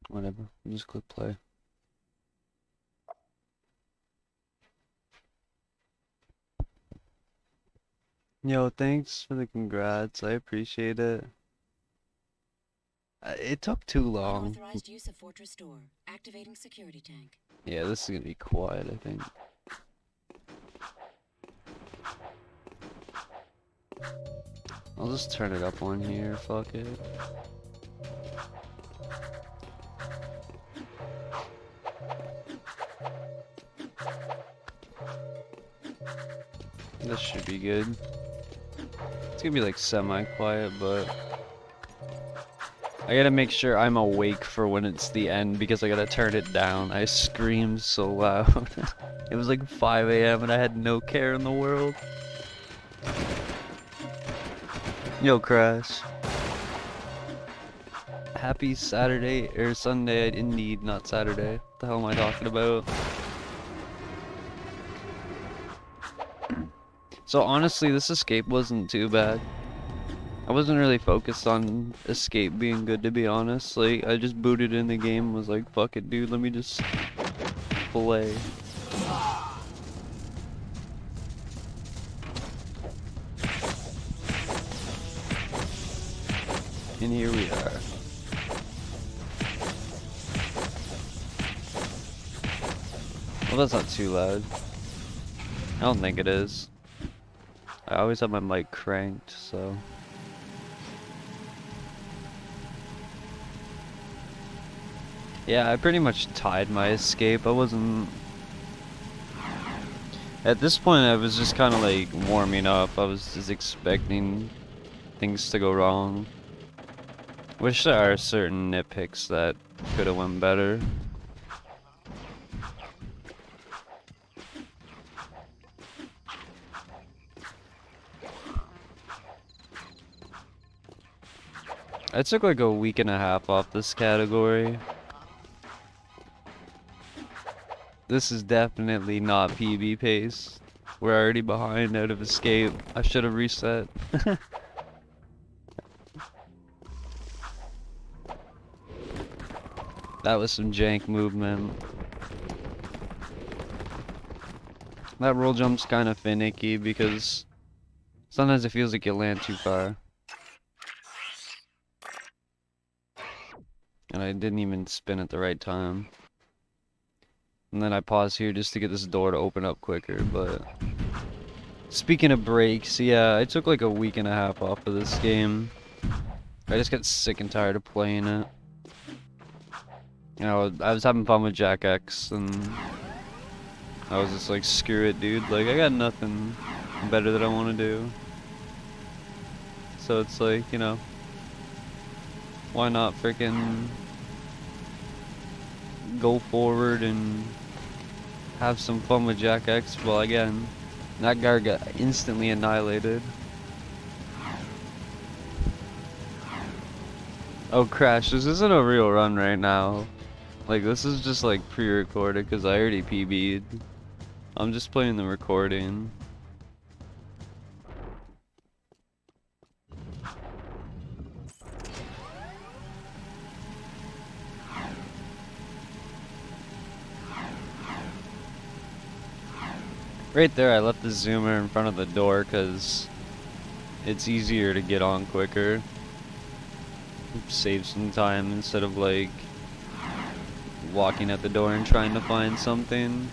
Whatever. Just click play. Yo, thanks for the congrats. I appreciate it. It took too long. Unauthorized use of Fortress Store. Activating security tank. Yeah, this is gonna be quiet, I think. I'll just turn it up on here, fuck it. This should be good. It's gonna be like semi-quiet, but I gotta make sure I'm awake for when it's the end because I gotta turn it down. I screamed so loud. It was like 5 a.m. and I had no care in the world. Yo, Crash. Happy Saturday, or Sunday, indeed, not Saturday. What the hell am I talking about? So honestly, this escape wasn't too bad. I wasn't really focused on escape being good, to be honest. Like, I just booted in the game and was like, fuck it, dude, let me just play. And here we are. Well, that's not too loud. I don't think it is. I always have my mic cranked, so... Yeah, I pretty much tied my escape. I wasn't... At this point, I was just kind of like warming up. I was just expecting things to go wrong. Wish there are certain nitpicks that could have went better. I took like a week and a half off this category. This is definitely not PB pace. We're already behind out of escape. I should have reset. That was some jank movement. That roll jump's kind of finicky because sometimes it feels like you land too far. And I didn't even spin at the right time. And then I pause here just to get this door to open up quicker, but... Speaking of breaks, yeah, I took like a week and a half off of this game. I just got sick and tired of playing it. You know, I was having fun with Jack X, and I was just like, screw it, dude. Like, I got nothing better that I want to do. So it's like, you know, why not freaking go forward and have some fun with Jack X? Well, again, that guy got instantly annihilated. Oh, Crash, this isn't a real run right now. Like, this is just like pre-recorded because I already PB'd. I'm just playing the recording. Right there, I left the zoomer in front of the door because it's easier to get on quicker. Save some time instead of like walking at the door and trying to find something.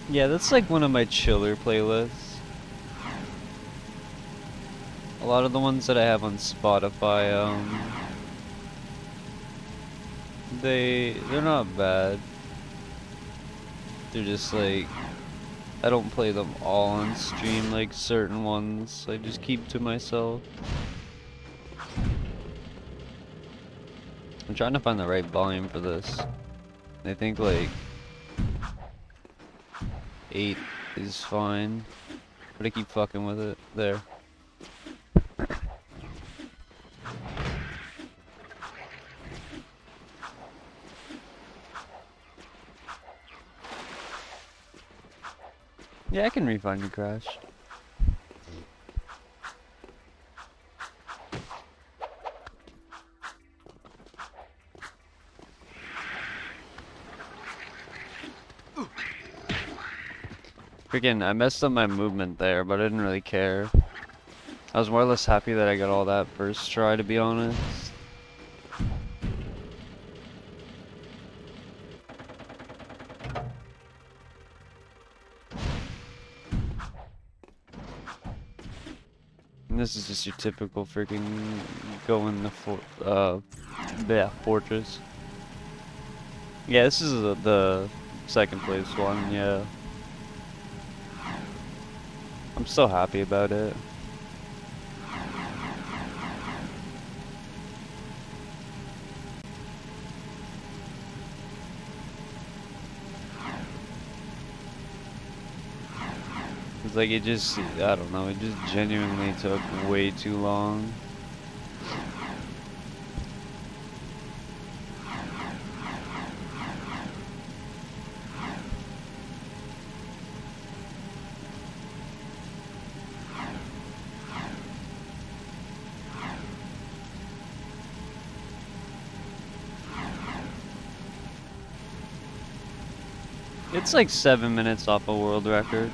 Yeah, that's like one of my chiller playlists. A lot of the ones that I have on Spotify, they're not bad. They're just like, I don't play them all on stream, like certain ones I just keep to myself. I'm trying to find the right volume for this. I think like 8 is fine, but I keep fucking with it. There. Yeah, I can refund you crashed. Freaking, I messed up my movement there, but I didn't really care. I was more or less happy that I got all that first try, to be honest. And this is just your typical freaking go in the fortress. Yeah, this is the second place one, yeah. I'm so happy about it. It's like it just, I don't know, it just genuinely took way too long. It's like 7 minutes off a world record.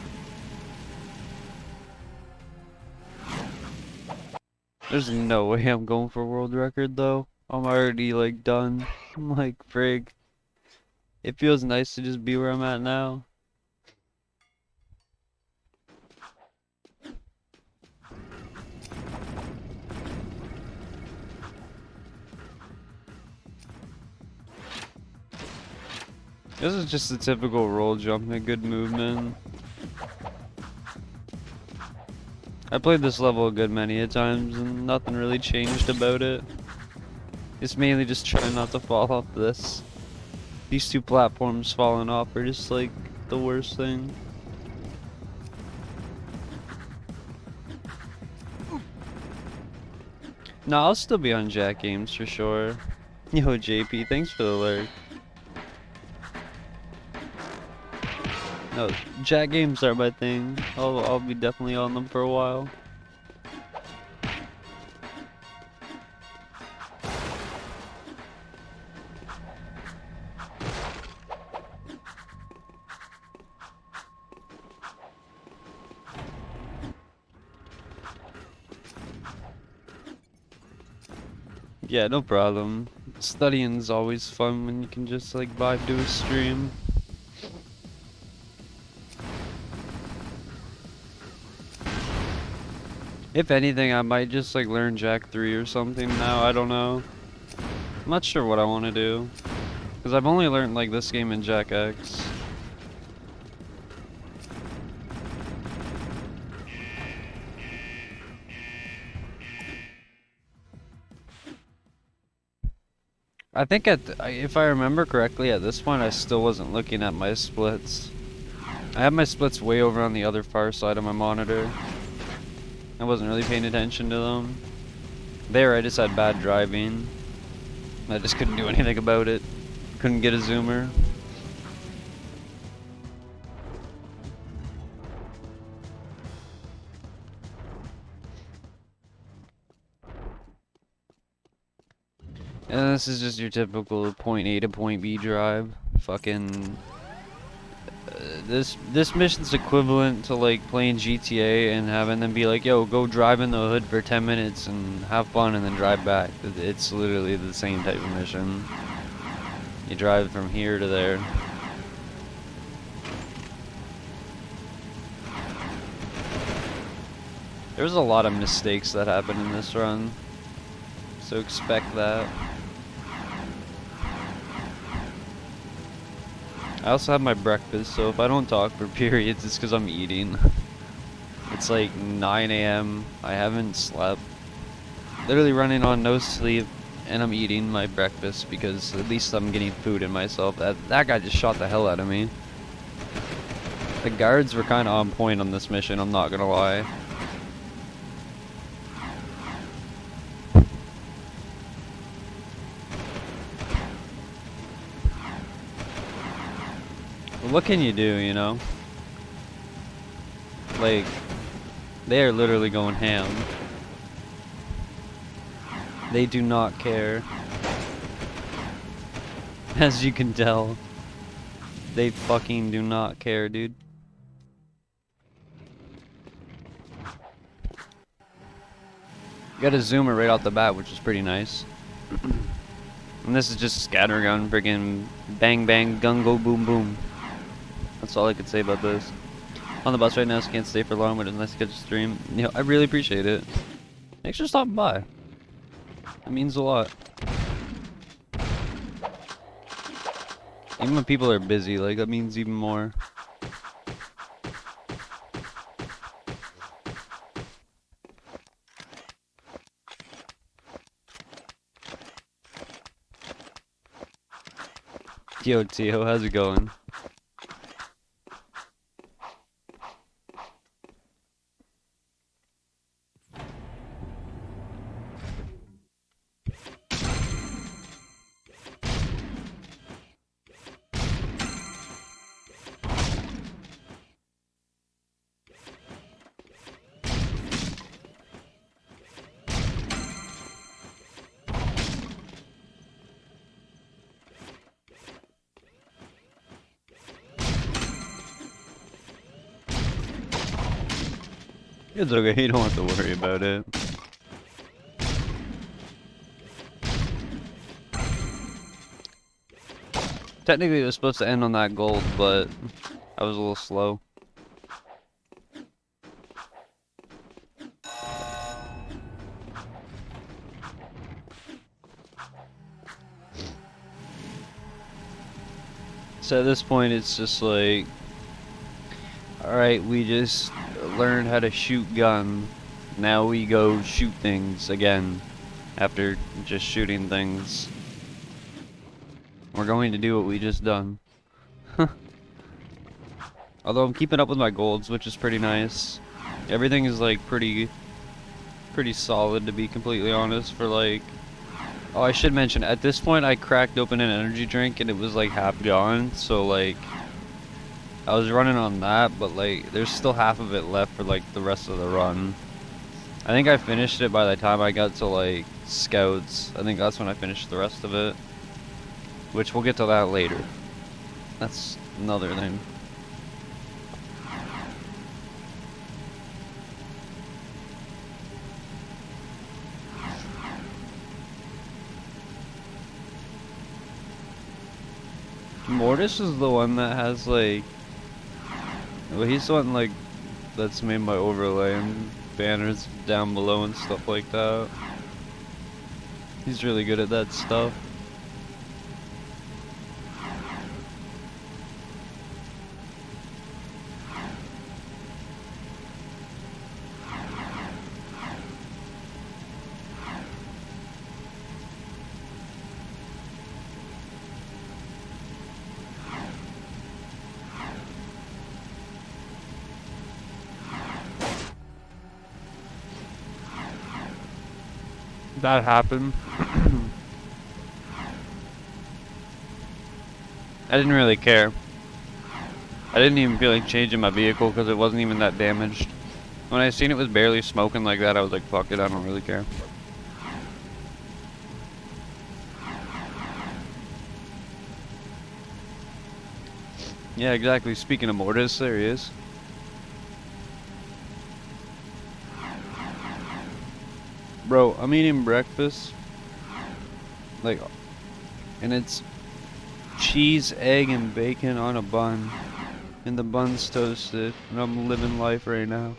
There's no way I'm going for world record though. I'm already like done. I'm like, frig. It feels nice to just be where I'm at now. This is just a typical roll jump and good movement. I played this level a good many a times and nothing really changed about it. It's mainly just trying not to fall off this. These two platforms falling off are just like the worst thing. No, I'll still be on Jack Games for sure. Yo, JP, thanks for the alert. No, Jack Games are my thing. I'll be definitely on them for a while. Yeah, no problem. Studying's always fun when you can just like vibe to a stream. If anything, I might just like learn Jack 3 or something now, I don't know. I'm not sure what I want to do. Because I've only learned like this game in Jack X. I think if I remember correctly, at this point I still wasn't looking at my splits. I have my splits way over on the other far side of my monitor. I wasn't really paying attention to them. There I just had bad driving. I just couldn't do anything about it. Couldn't get a zoomer. And this is just your typical point A to point B drive. Fucking this mission's equivalent to like playing GTA and having them be like, yo, go drive in the hood for 10 minutes and have fun and then drive back. It's literally the same type of mission. You drive from here to there. There's a lot of mistakes that happen in this run, so expect that. I also have my breakfast, so if I don't talk for periods, it's because I'm eating. It's like 9 AM, I haven't slept. Literally running on no sleep, and I'm eating my breakfast because at least I'm getting food in myself. That guy just shot the hell out of me. The guards were kind of on point on this mission, I'm not gonna lie. What can you do, you know? Like, they are literally going ham. They do not care. As you can tell. They fucking do not care, dude. Got a zoomer right off the bat, which is pretty nice. And this is just scattergun, friggin' bang bang, gun go boom boom. That's all I could say about this. On the bus right now, so can't stay for long, but it's nice to catch a stream. You know, I really appreciate it. Thanks for stopping by. It means a lot. Even when people are busy, like, that means even more. Yo, Tio, how's it going? It's okay, you don't have to worry about it. Technically it was supposed to end on that gold, but I was a little slow. So at this point it's just like, alright, we just learned how to shoot gun. Now we go shoot things again after just shooting things. We're going to do what we just done. Although I'm keeping up with my golds, which is pretty nice. Everything is like pretty solid, to be completely honest, for like... Oh, I should mention, at this point I cracked open an energy drink and it was like half gone, so like... I was running on that, but like, there's still half of it left for like the rest of the run. I think I finished it by the time I got to like scouts. I think that's when I finished the rest of it. Which we'll get to that later. That's another thing. Mortis is the one that has like... Well, he's the one like that's made my overlay and banners down below and stuff like that. He's really good at that stuff. That happened. I didn't really care. I didn't even feel like changing my vehicle because it wasn't even that damaged. When I seen it was barely smoking like that, I was like, fuck it, I don't really care. Yeah, exactly. Speaking of Mortis, there he is. Bro, I'm eating breakfast, like, and it's cheese, egg, and bacon on a bun, and the bun's toasted, and I'm living life right now.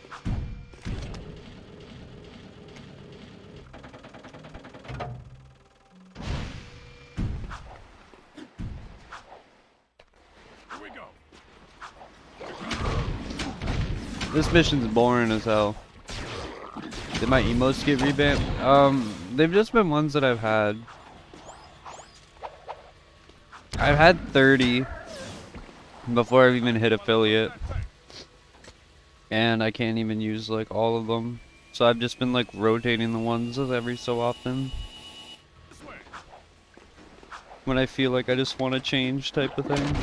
Here we go. This mission's boring as hell. Did my emotes get revamped? They've just been ones that I've had. I've had 30 before I've even hit affiliate. And I can't even use like all of them. So I've just been like rotating the ones every so often. When I feel like I just want to change type of thing.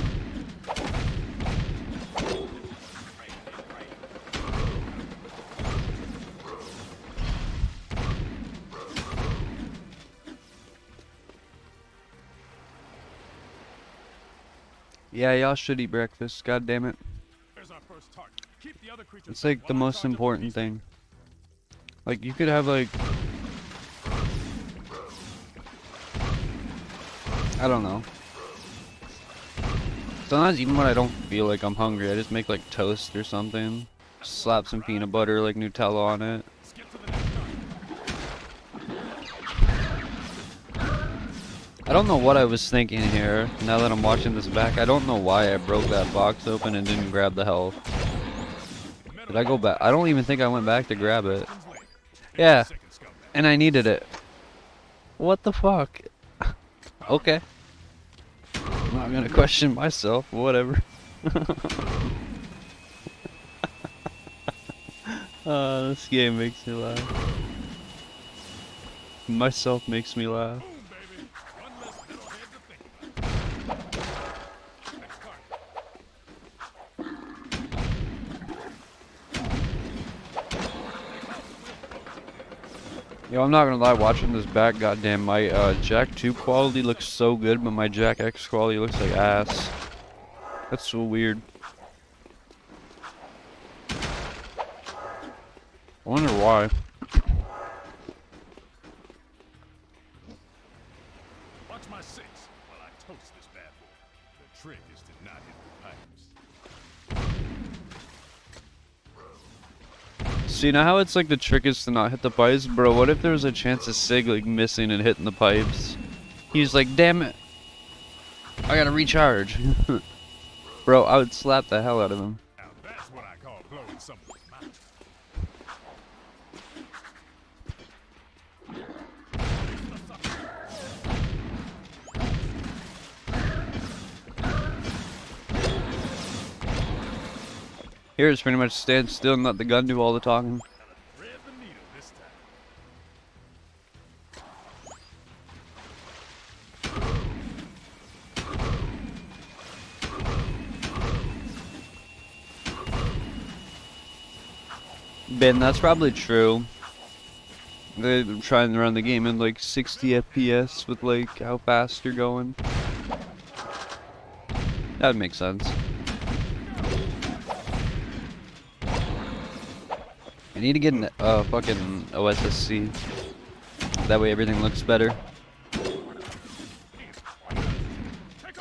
Yeah, y'all should eat breakfast. God damn it. There's our first target. Keep the other creatures It's like the while I most charge up important the thing. Like you could have like, I don't know. Sometimes even when I don't feel like I'm hungry, I just make like toast or something. Slap some peanut butter, like Nutella on it. Let's get to the next target. I don't know what I was thinking here, now that I'm watching this back. I don't know why I broke that box open and didn't grab the health. Did I go back? I don't even think I went back to grab it. Yeah, and I needed it. What the fuck? Okay. I'm not gonna question myself, whatever. This game makes me laugh. Myself makes me laugh. Boom, baby. One less metalhead to think about. Next target. Yo, I'm not gonna lie, watching this back, goddamn, my Jack 2 quality looks so good, but my Jack X quality looks like ass. That's so weird. I wonder why. Watch my six while I toast this bad boy. The trick is to not hit the pipes. See, now how it's like the trick is to not hit the pipes? Bro, what if there was a chance of Sig like missing and hitting the pipes? He's like, damn it. I gotta recharge. Bro, I would slap the hell out of him. Now that's what I call blowing someone's mind. Here it's pretty much stand still and let the gun do all the talking. Thread the needle this time. Ben, that's probably true. They're trying to run the game in like 60 FPS with like how fast you're going. That would make sense. I need to get an fucking OSSC. That way everything looks better. Take over. Back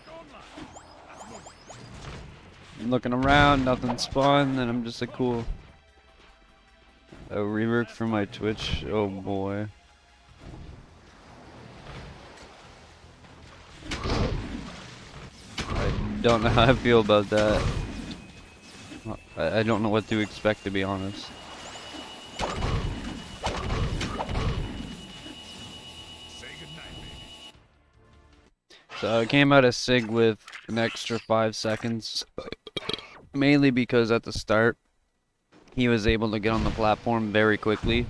online. I'm looking around, nothing spawned, and I'm just like, cool. A rework for my Twitch? Oh boy. I don't know how I feel about that. I don't know what to expect, to be honest. Say goodnight, baby. So I came out of Sig with an extra 5 seconds. Mainly because at the start, he was able to get on the platform very quickly.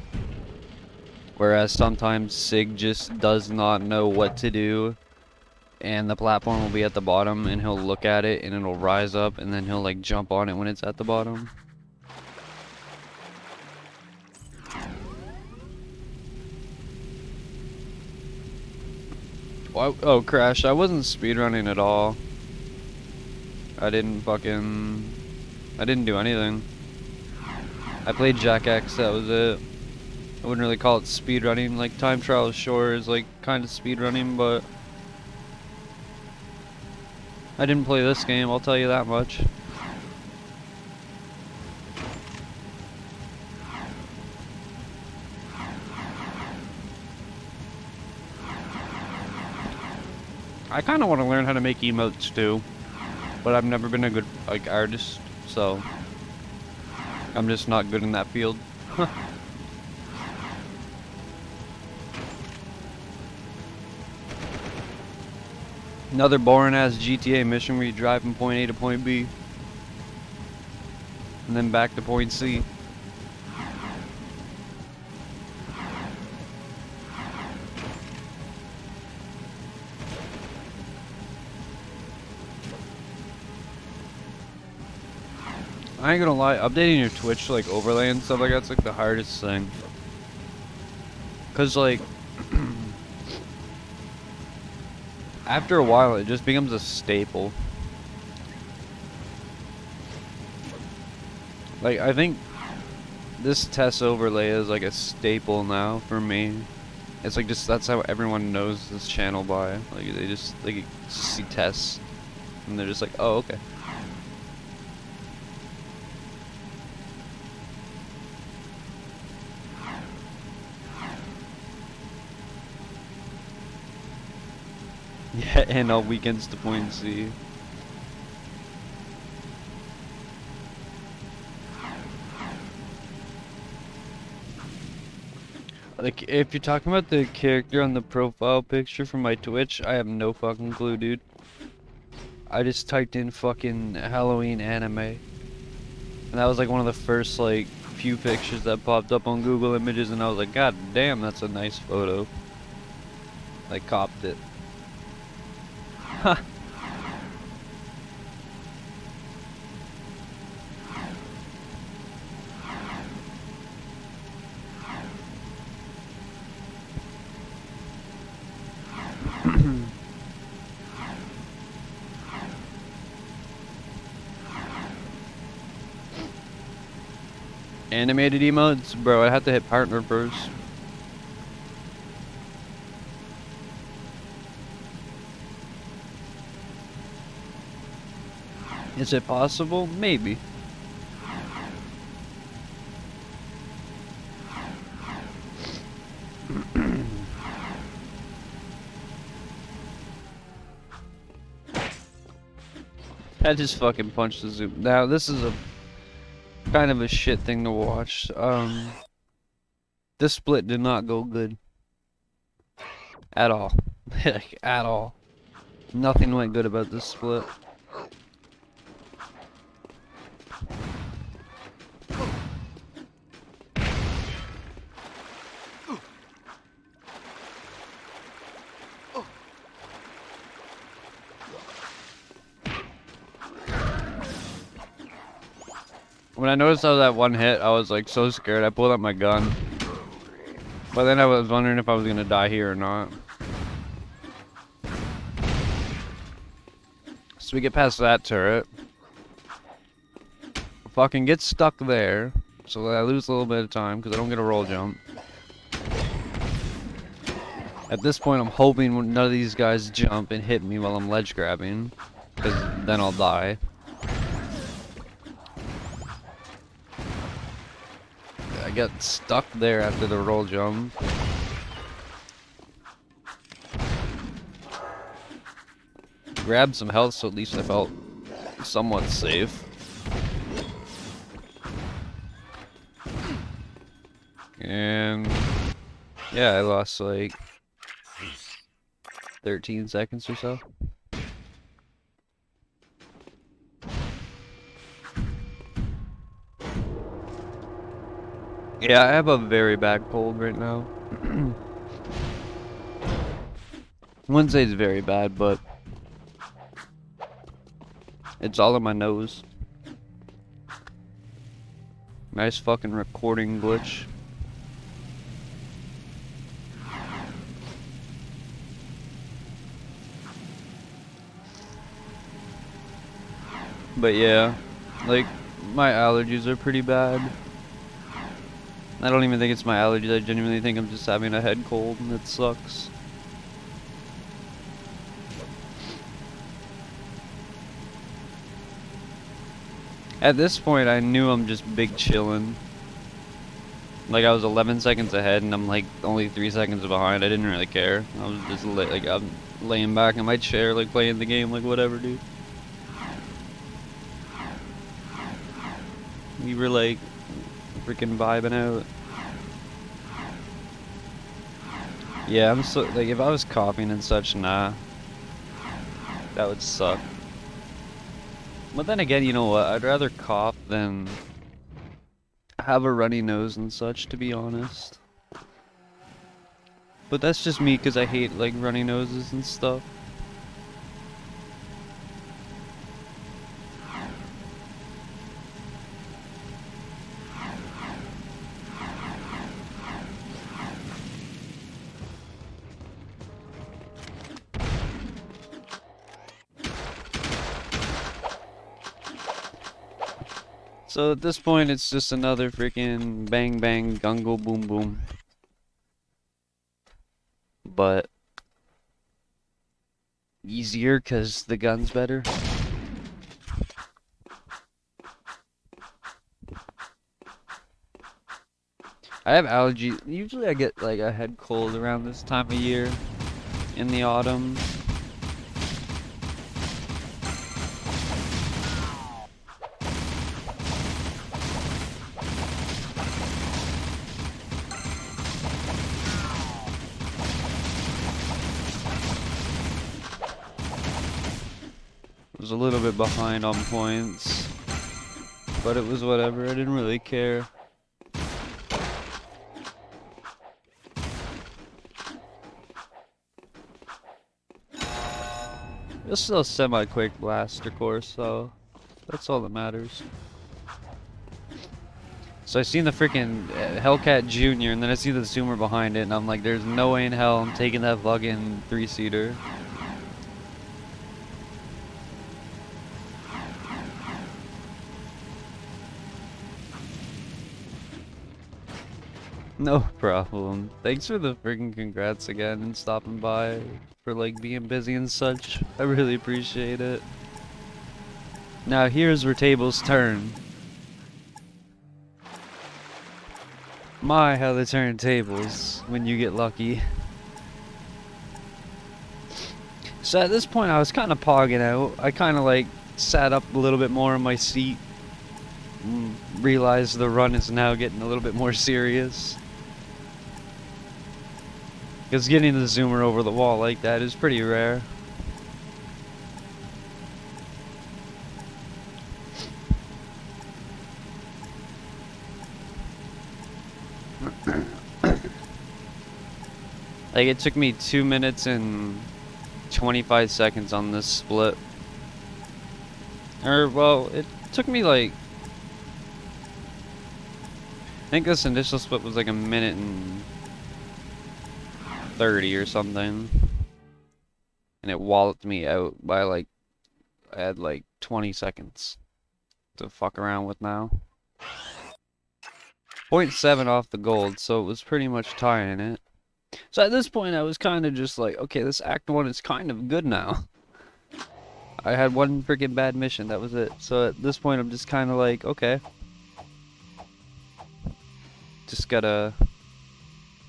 Whereas sometimes Sig just does not know what to do. And the platform will be at the bottom and he'll look at it and it'll rise up and then he'll like jump on it when it's at the bottom. Oh, Crash, I wasn't speedrunning at all. I didn't do anything. I played Jack X, that was it. I wouldn't really call it speedrunning. Like, Time Trial sure is like kind of speedrunning, but I didn't play this game, I'll tell you that much. I kind of want to learn how to make emotes too, but I've never been a good like artist, so I'm just not good in that field. Another boring ass GTA mission where you drive from point A to point B and then back to point C. I ain't gonna lie, updating your Twitch to like overlay and stuff like that's like the hardest thing. Cause like after a while it just becomes a staple. Like I think this test overlay is like a staple now for me. It's like just that's how everyone knows this channel by. Like they just see tests and they're just like, oh okay. Yeah, and all weekends to point C. Like, if you're talking about the character on the profile picture from my Twitch, I have no fucking clue, dude. I just typed in fucking Halloween anime. And that was like one of the first, like, few pictures that popped up on Google Images, and I was like, god damn, that's a nice photo. I copped it. Ha! Animated emotes? Bro, I have to hit partner first. Is it possible? Maybe. I just fucking punched the zoom. Now, this is a kind of a shit thing to watch. This split did not go good. At all. Like, at all. Nothing went good about this split. When I noticed I was at one hit, I was like so scared. I pulled out my gun. But then I was wondering if I was gonna die here or not. So we get past that turret. Fucking get stuck there. So I lose a little bit of time because I don't get a roll jump. At this point I'm hoping none of these guys jump and hit me while I'm ledge grabbing. Because then I'll die. I got stuck there after the roll jump. Grabbed some health, so at least I felt somewhat safe. And yeah, I lost like 13 seconds or so. Yeah, I have a very bad cold right now. I wouldn't say it's very bad, but it's all in my nose. Nice fucking recording glitch. But yeah, like, my allergies are pretty bad. I don't even think it's my allergies, I genuinely think I'm just having a head cold and it sucks. At this point I knew I'm just big chillin'. Like I was 11 seconds ahead and I'm like only 3 seconds behind. I didn't really care. I was just like I'm laying back in my chair like playing the game like whatever, dude. We were like freaking vibing out. Yeah, I'm so like if I was coughing and such, nah. That would suck. But then again, you know what? I'd rather cough than have a runny nose and such, to be honest. But that's just me because I hate like runny noses and stuff. So at this point, it's just another freaking bang bang gungo boom boom. But easier because the gun's better. I have allergies. Usually I get like a head cold around this time of year in the autumn. Was a little bit behind on points, but it was whatever. I didn't really care. It's still a semi-quick blaster course, so that's all that matters. So I seen the freaking Hellcat Junior, and then I see the Zoomer behind it, and I'm like, there's no way in hell I'm taking that fucking 3-seater. No problem. Thanks for the freaking congrats again and stopping by for like being busy and such. I really appreciate it. Now here's where tables turn. My, how they turn tables when you get lucky. So at this point I was kind of pogging out. I kind of like sat up a little bit more in my seat. Realized the run is now getting a little bit more serious. Because getting the Zoomer over the wall like that is pretty rare. Like it took me 2 minutes and 25 seconds on this split. Or well, it took me like, I think this initial split was like a minute and 30 or something, and it walloped me out by like, I had like 20 seconds to fuck around with now. 0.7 off the gold, so it was pretty much tying it. So at this point I was kind of just like, okay, this Act 1 is kind of good now. I had one freaking bad mission, that was it. So at this point I'm just kind of like, okay, just gotta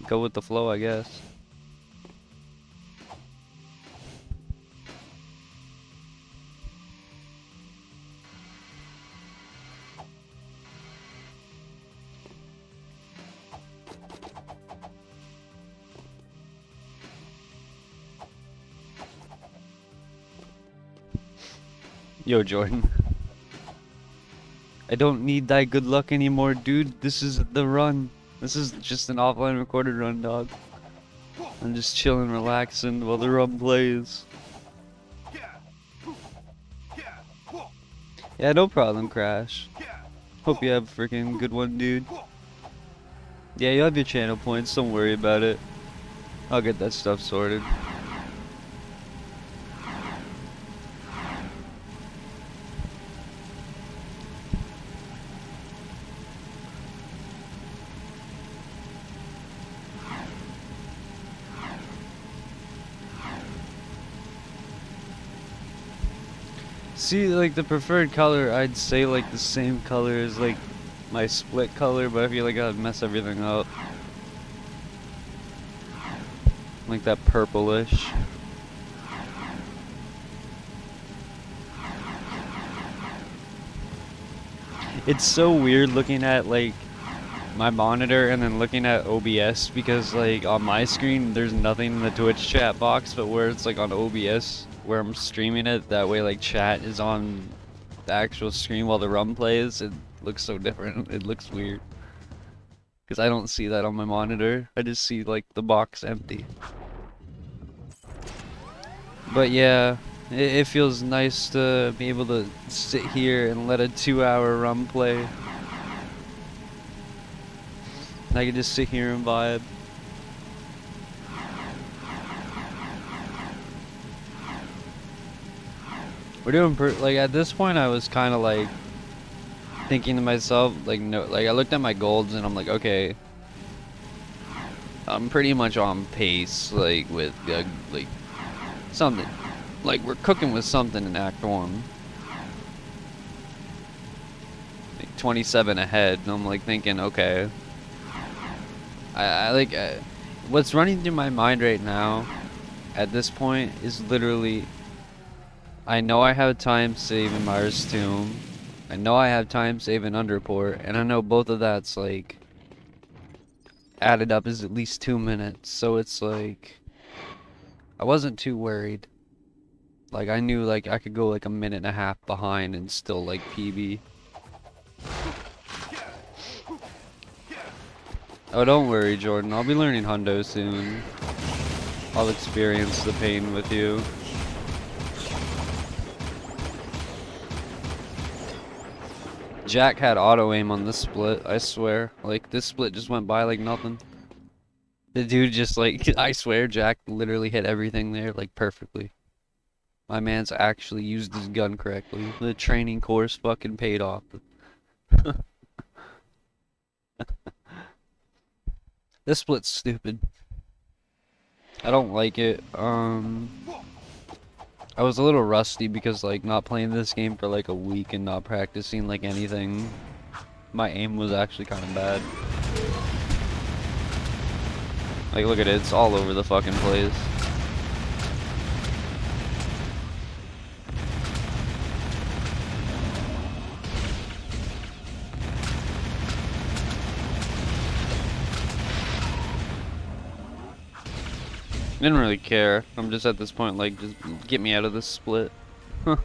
go with the flow, I guess. Yo, Jordan. I don't need thy good luck anymore, dude. This is the run. This is just an offline recorded run, dog. I'm just chilling, relaxing while the run plays. Yeah, no problem, Crash. Hope you have a freaking good one, dude. Yeah, you have your channel points. Don't worry about it. I'll get that stuff sorted. See, like the preferred color, I'd say like the same color as like my split color, but I feel like I'd mess everything up. Like that purplish. It's so weird looking at like my monitor and then looking at OBS, because like on my screen there's nothing in the Twitch chat box, but where it's like on OBS where I'm streaming it, that way like chat is on the actual screen while the run plays. It looks so different. It looks weird because I don't see that on my monitor. I just see like the box empty. But yeah, it feels nice to be able to sit here and let a 2-hour run play. I can just sit here and vibe. We're doing like at this point I was kind of like thinking to myself, like, no, like I looked at my golds and I'm like, okay, I'm pretty much on pace, like with like something, like we're cooking with something in Act 1. Like 27 ahead, and I'm like thinking, okay, I like what's running through my mind right now at this point is literally, I know I have time save in Myra's Tomb, I know I have time save in Underport, and I know both of that's like added up is at least 2 minutes, so it's like I wasn't too worried. Like I knew like I could go like a minute and a half behind and still like PB. Oh, don't worry, Jordan. I'll be learning Hundo soon. I'll experience the pain with you. Jack had auto aim on this split, I swear. Like, this split just went by like nothing. The dude just like, I swear, Jack literally hit everything there like perfectly. My man's actually used his gun correctly. The training course fucking paid off. This split's stupid. I don't like it. I was a little rusty because like not playing this game for like a week and not practicing like anything. My aim was actually kind of bad. Like look at it, it's all over the fucking place. Didn't really care. I'm just at this point like, just get me out of this split. Huh.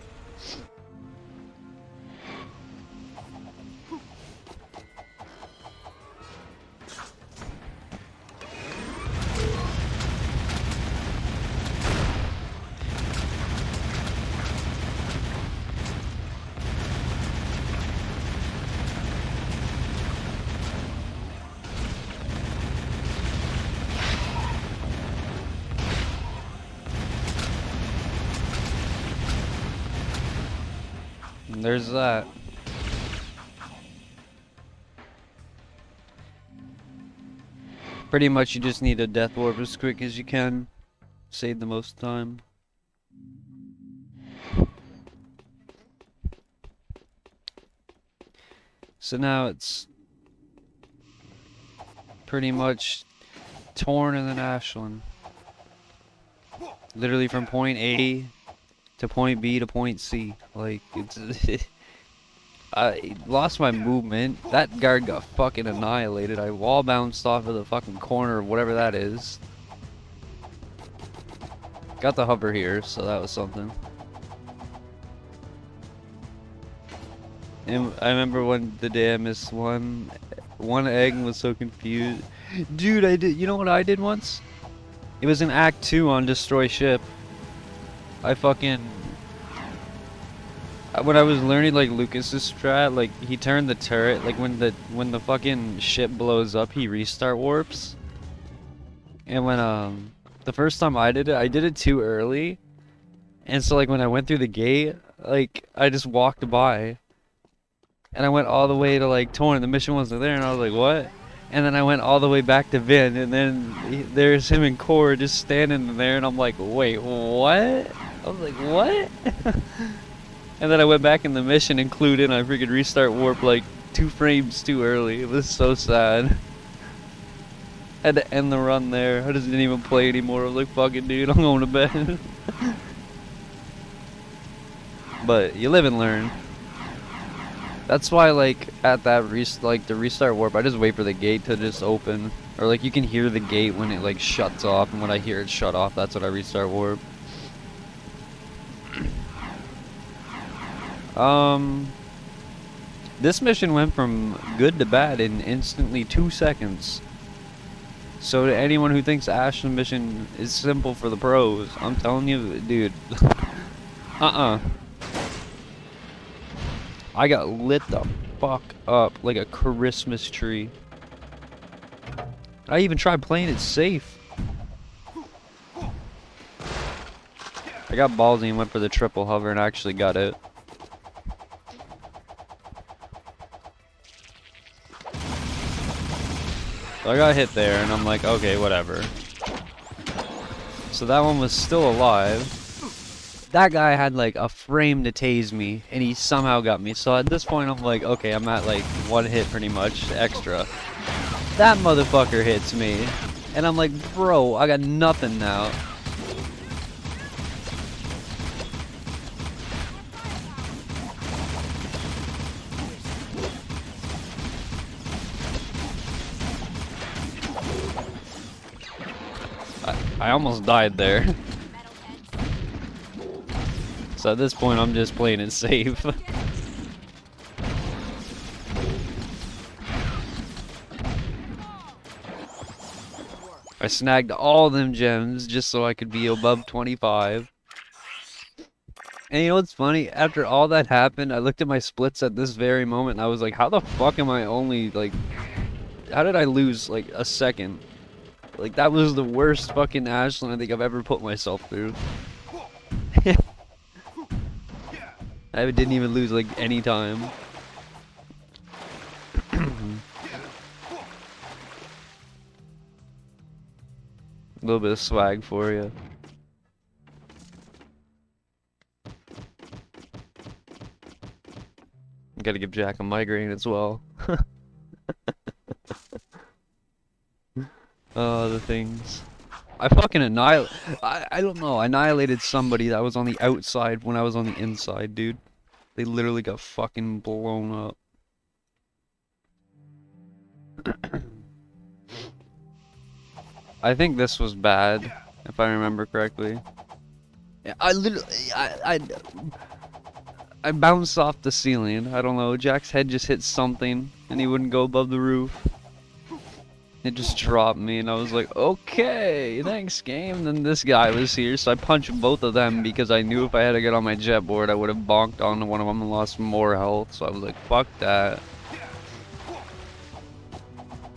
And there's that. Pretty much you just need a death warp as quick as you can. Save the most time. So now it's pretty much Torn and then Ashland. Literally from point A to point B to point C. Like, it's... I lost my movement. That guard got fucking annihilated. I wall bounced off of the fucking corner of whatever that is. Got the hover here, so that was something. And I remember the day I missed one egg and was so confused. Dude, you know what I did once? It was in Act 2 on Destroy Ship. When I was learning like Lucas's strat, like he turned the turret, like when the fucking ship blows up, he restart warps. And when the first time I did it too early. And so like when I went through the gate, like I just walked by. And I went all the way to like Torn, the mission wasn't there, and I was like, what? And then I went all the way back to Vin, and then there's him and Core just standing there, and I'm like, wait, what? I was like, what? And then I went back in the mission and clued in, I freaking restart warp like 2 frames too early. It was so sad. Had to end the run there. I just didn't even play anymore. I was like, fuck it, dude, I'm going to bed. But you live and learn. That's why, like, at that the restart warp, I just wait for the gate to just open. Or, like, you can hear the gate when it, like, shuts off. And when I hear it shut off, that's when I restart warp. This mission went from good to bad in instantly 2 seconds. So to anyone who thinks Ashland mission is simple for the pros, I'm telling you, dude. I got lit the fuck up like a Christmas tree. I even tried playing it safe. I got ballsy and went for the triple hover and actually got it. So I got hit there, and I'm like, okay, whatever. So that one was still alive. That guy had like a frame to tase me, and he somehow got me. So at this point, I'm like, okay, I'm at like 1 hit pretty much extra. That motherfucker hits me, and I'm like, bro, I got nothing now. I almost died there. So at this point, I'm just playing it safe. I snagged all them gems just so I could be above 25. And you know what's funny? After all that happened, I looked at my splits at this very moment and I was like, how the fuck am I only like... How did I lose like a second? Like that was the worst fucking Ashland I think I've ever put myself through. I didn't even lose like any time. A little bit of swag for you. Gotta give Jack a migraine as well. Oh, the things. I fucking I don't know, annihilated somebody that was on the outside when I was on the inside, dude. They literally got fucking blown up. I think this was bad, if I remember correctly. Yeah, I literally, I bounced off the ceiling. I don't know, Jack's head just hit something, and he wouldn't go above the roof. It just dropped me, and I was like, okay, thanks, game. And then this guy was here, so I punched both of them because I knew if I had to get on my jet board, I would have bonked onto one of them and lost more health. So I was like, fuck that.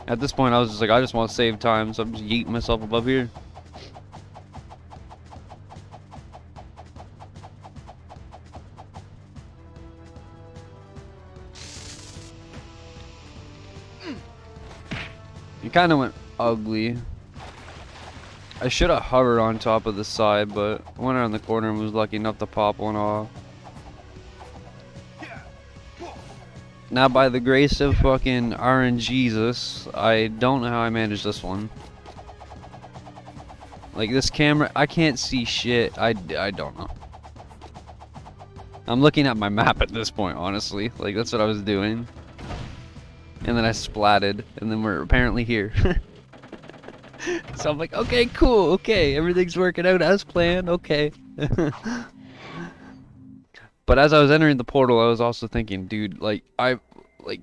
At this point, I was just like, I just want to save time, so I'm just yeeting myself above here. It kind of went ugly. I should have hovered on top of the side, but I went around the corner and was lucky enough to pop one off. Now, by the grace of fucking RNGesus, I don't know how I managed this one. Like, this camera, I can't see shit. I don't know. I'm looking at my map at this point, honestly. Like, that's what I was doing. And then I splatted, and then we're apparently here. So I'm like, okay, cool, okay, everything's working out as planned, okay. But as I was entering the portal, I was also thinking, dude, like, I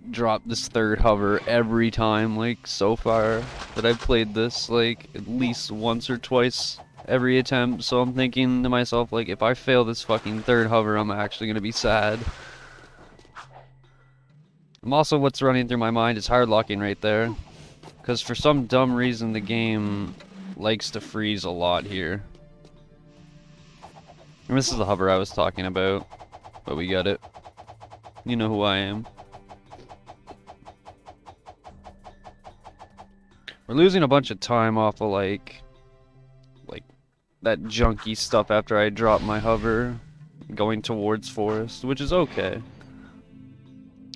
dropped this third hover every time, like, so far that I've played this, like, at least once or twice every attempt. So I'm thinking to myself, like, if I fail this fucking third hover, I'm actually gonna be sad. Also, what's running through my mind is hard locking right there. Because for some dumb reason, the game likes to freeze a lot here. And this is the hover I was talking about. But we got it. You know who I am. We're losing a bunch of time off of like that junky stuff after I drop my hover. Going towards forest, which is okay.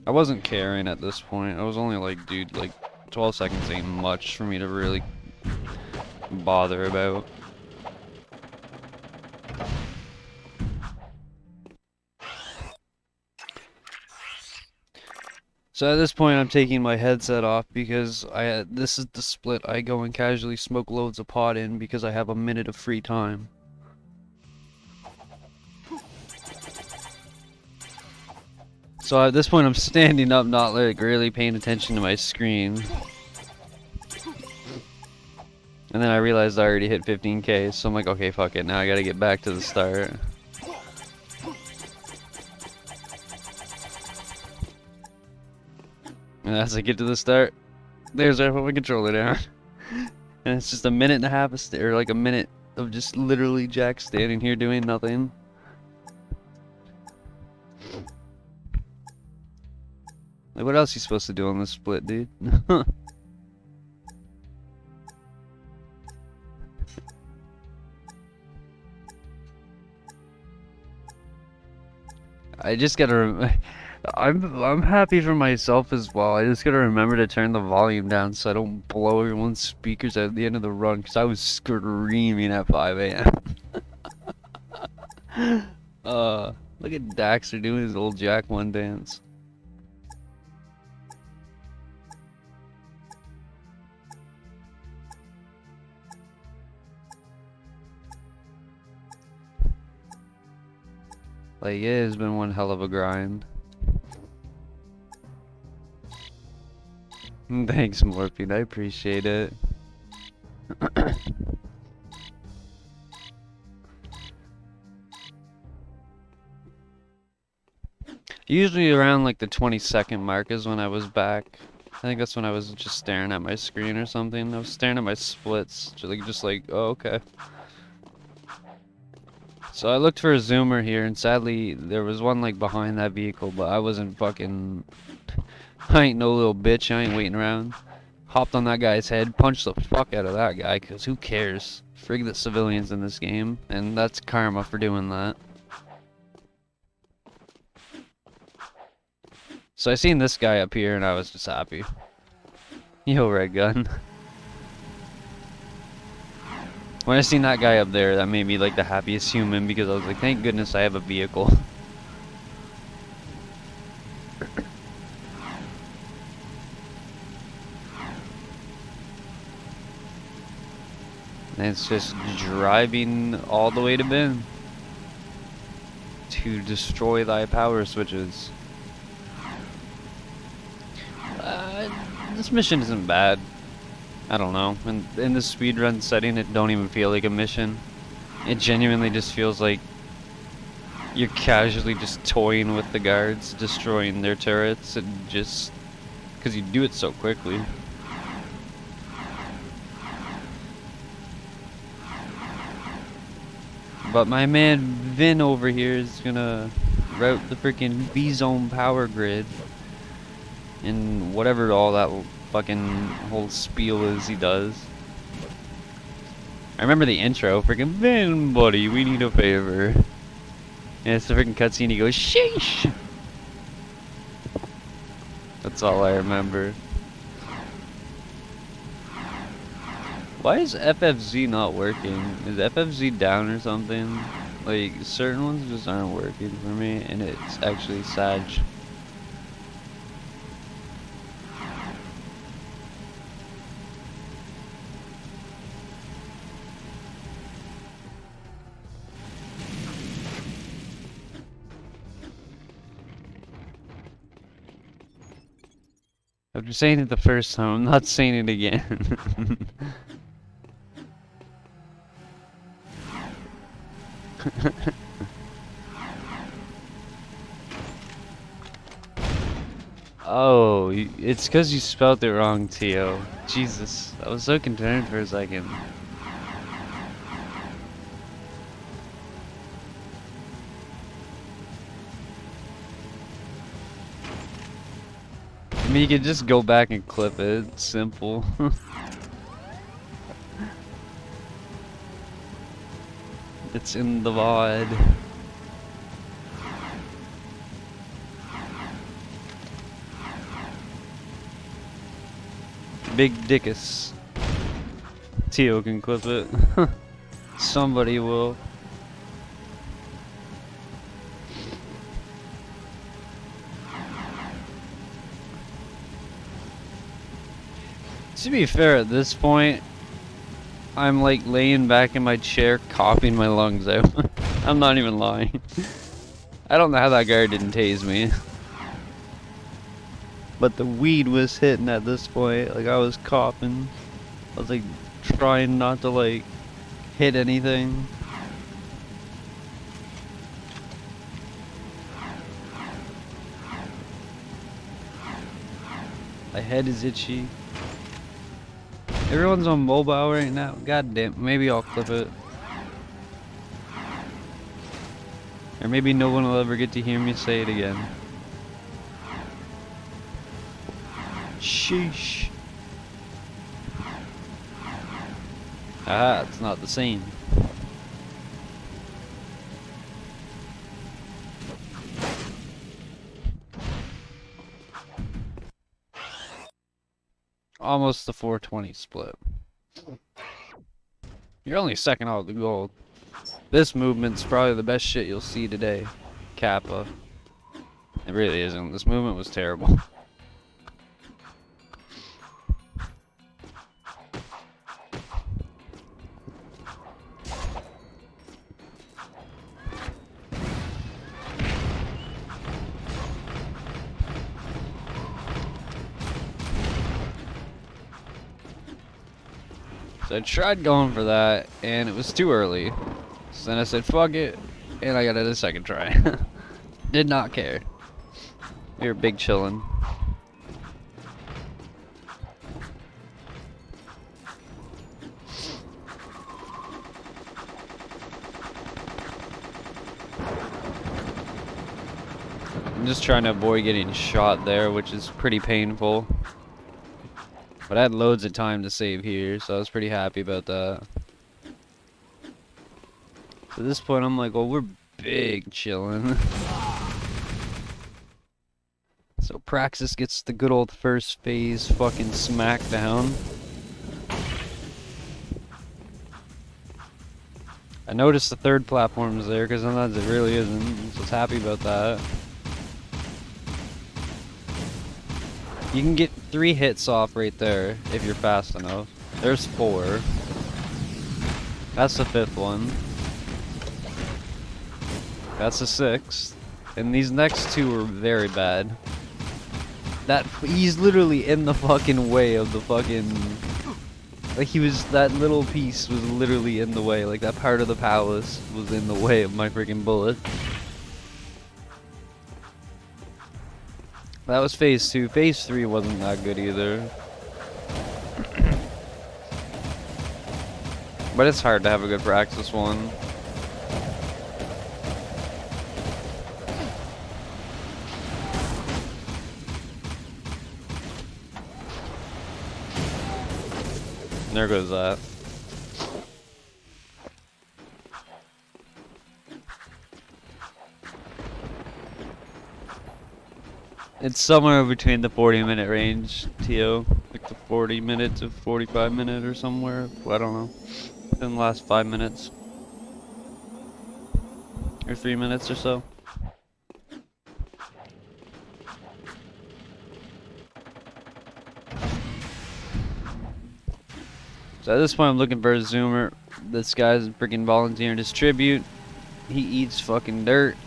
I wasn't caring at this point. I was only like, dude, like 12 seconds ain't much for me to really bother about. So at this point I'm taking my headset off because this is the split I go and casually smoke loads of pot in because I have a minute of free time. So at this point I'm standing up, not like really paying attention to my screen. And then I realized I already hit 15k, so I'm like, okay, fuck it, now I gotta get back to the start. And as I get to the start, there's I put my controller down. And it's just a minute and a half of or like a minute of just literally Jack standing here doing nothing. Like, what else are you supposed to do on this split, dude? I just gotta. I'm happy for myself as well. I just gotta remember to turn the volume down so I don't blow everyone's speakers at the end of the run. Cause I was screaming at 5 a.m. Look at Daxter doing his little Jack 1 dance. Like, it has been one hell of a grind. Thanks, Morphine. I appreciate it. Usually around like the 20-second mark is when I was back. I think that's when I was just staring at my screen or something. I was staring at my splits, just like, oh, okay. So I looked for a zoomer here, and sadly there was one like behind that vehicle, but I wasn't fucking. I ain't no little bitch. I ain't waiting around. Hopped on that guy's head, punched the fuck out of that guy, cause who cares? Frig the civilians in this game, and that's karma for doing that. So I seen this guy up here, and I was just happy. Yo, Red Gun. When I seen that guy up there, that made me like the happiest human, because I was like, thank goodness I have a vehicle. And it's just driving all the way to Ben to destroy thy power switches. This mission isn't bad. I don't know. In the speedrun setting, it don't even feel like a mission. It genuinely just feels like you're casually just toying with the guards, destroying their turrets, and just because you do it so quickly. But my man Vin over here is gonna route the freaking V-Zone power grid and whatever all that fucking whole spiel is he does. I remember the intro, freaking Vin, buddy, we need a favor. And it's the freaking cutscene, he goes, sheesh! That's all I remember. Why is FFZ not working? Is FFZ down or something? Like, certain ones just aren't working for me, and it's actually sad. After saying it the first time, I'm not saying it again. Oh, it's because you spelled it wrong, Tio. Jesus, I was so concerned for a second. I mean, you could just go back and clip it. It's simple. It's in the VOD. Big Dickus. Tio can clip it. Somebody will. To be fair, at this point, I'm like laying back in my chair coughing my lungs out. I'm not even lying. I don't know how that guy didn't tase me. But the weed was hitting at this point. Like, I was coughing. I was like trying not to like hit anything. My head is itchy. Everyone's on mobile right now. God damn, maybe I'll clip it. Or maybe no one will ever get to hear me say it again. Sheesh. Ah, it's not the same. almost the 420 split. You're only second out of the gold. This movement's probably the best shit you'll see today. Kappa. It really isn't. This movement was terrible. So I tried going for that, and it was too early. So then I said, fuck it, and I got it a second try. Did not care. We were big chillin'. I'm just trying to avoid getting shot there, which is pretty painful. But I had loads of time to save here, so I was pretty happy about that. So at this point, I'm like, well, we're big chillin'. So Praxis gets the good old first phase fucking smackdown. I noticed the third platform's there, because sometimes it really isn't. So I was happy about that. You can get 3 hits off right there if you're fast enough. There's 4. That's the 5th one. That's the 6th. And these next 2 are very bad. He's literally in the fucking way of the fucking... Like that little piece was literally in the way. Like that part of the palace was in the way of my freaking bullet. That was phase 2. Phase 3 wasn't that good either. But it's hard to have a good Praxis one. There goes that. It's somewhere between the 40-minute range, Tio. Like the 40-minute to 45-minute or somewhere. I don't know. In the last 5 minutes. Or 3 minutes or so. So at this point I'm looking for a zoomer. This guy's freaking volunteering his tribute. He eats fucking dirt.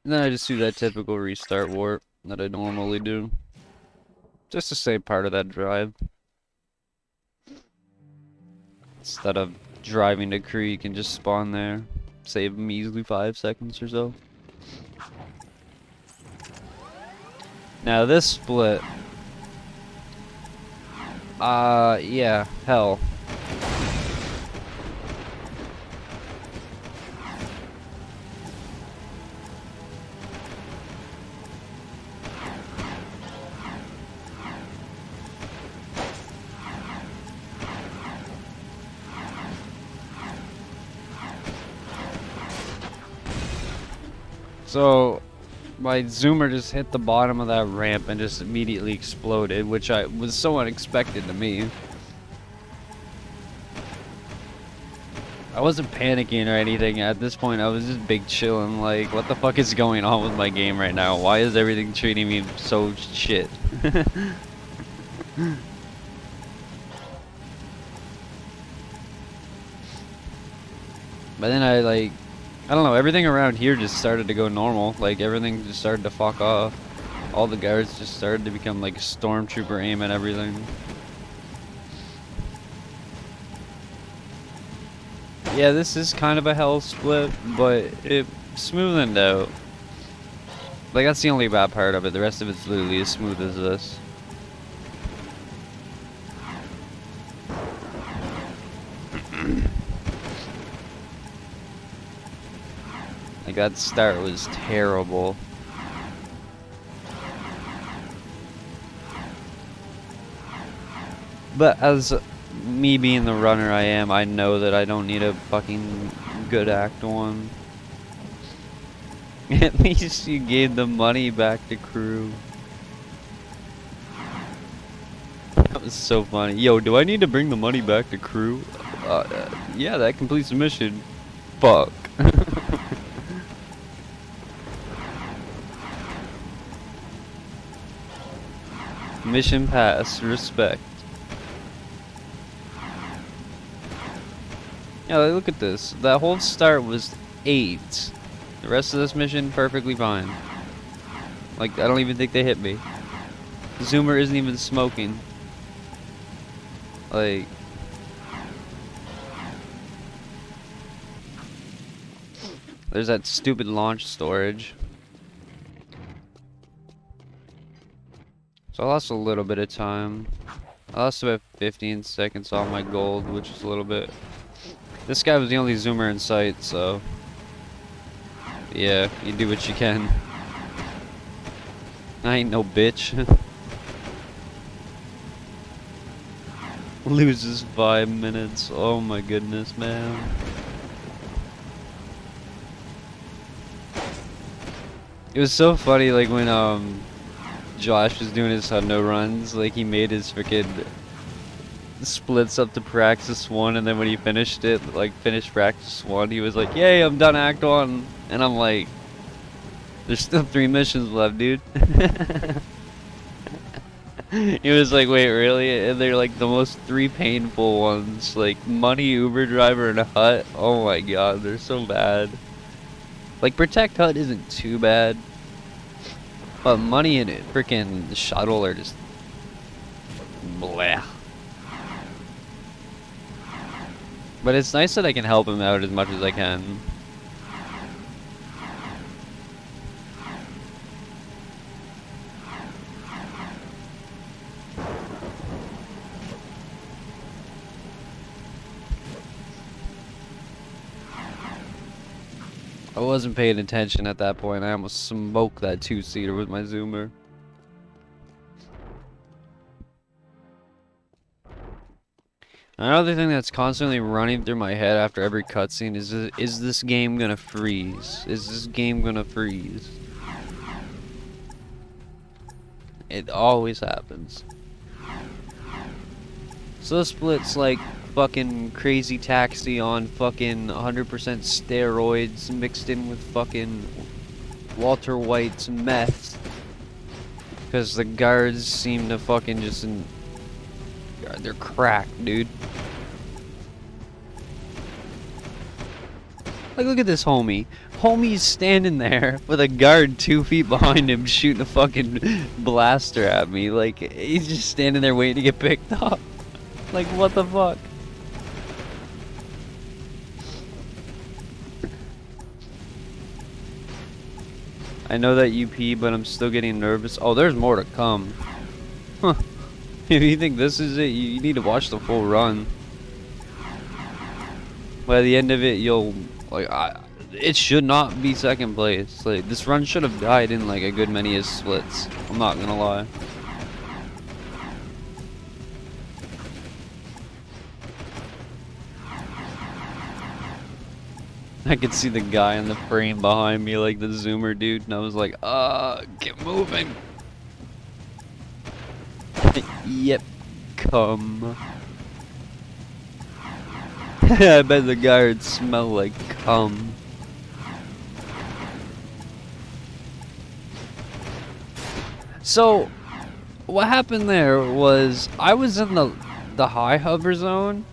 And then I just do that typical restart warp that I normally do. Just to save part of that drive. Instead of driving to Creek and just spawn there. Save a measly 5 seconds or so. Now this split... yeah, hell. So, my zoomer just hit the bottom of that ramp and just immediately exploded, which was so unexpected to me. I wasn't panicking or anything. At this point, I was just big chilling. Like, what the fuck is going on with my game right now? Why is everything treating me so shit? But then I don't know, everything around here just started to go normal. Like, everything just started to fuck off. All the guards just started to become like stormtrooper aim and everything. Yeah, this is kind of a hell split, but it smoothened out. Like, that's the only bad part of it. The rest of it's literally as smooth as this. Like, that start was terrible. But as me being the runner I am, I know that I don't need a fucking good Act 1. At least you gave the money back to crew. That was so funny. Yo, do I need to bring the money back to crew? Yeah, that completes the mission. Fuck. Mission pass, respect. Yeah, like, look at this. That whole start was 8. The rest of this mission, perfectly fine. Like, I don't even think they hit me. Zoomer isn't even smoking. Like... There's that stupid launch storage. So I lost a little bit of time. I lost about 15 seconds off my gold, which is a little bit... This guy was the only zoomer in sight, so... Yeah, you do what you can. I ain't no bitch. Loses 5 minutes. Oh my goodness, man. It was so funny, like when Josh was doing his hundo runs, like he made his freaking splits up to Praxis 1, and then when he finished it, like finished Praxis 1, he was like, "Yay, I'm done Act 1," and I'm like, "There's still 3 missions left, dude." He was like, "Wait, really?" And they're like the most 3 painful ones, like Money, Uber Driver, and Hut. Oh my god, they're so bad. Like, Protect Hut isn't too bad, but Money and freaking Shuttle are just blah. But it's nice that I can help him out as much as I can. I wasn't paying attention at that point. I almost smoked that 2-seater with my zoomer. Another thing that's constantly running through my head after every cutscene is this game gonna freeze? Is this game gonna freeze? It always happens. So this split's like fucking Crazy Taxi on fucking 100% steroids mixed in with fucking Walter White's meth. Because the guards seem to fucking just... they're cracked, dude. Like, look at this homie. Homie's standing there with a guard 2 feet behind him shooting a fucking blaster at me. Like, he's just standing there waiting to get picked up. Like, what the fuck? I know that you pee, but I'm still getting nervous. Oh, there's more to come. Huh. If you think this is it, you need to watch the full run. By the end of it, you'll... like, it should not be 2nd place. Like, this run should have died in, like, a good many of splits. I'm not gonna lie. I could see the guy in the frame behind me, like the zoomer dude, and I was like, get moving. Yep, come. I bet the guards smell like cum. So, what happened there was, I was in the high hover zone,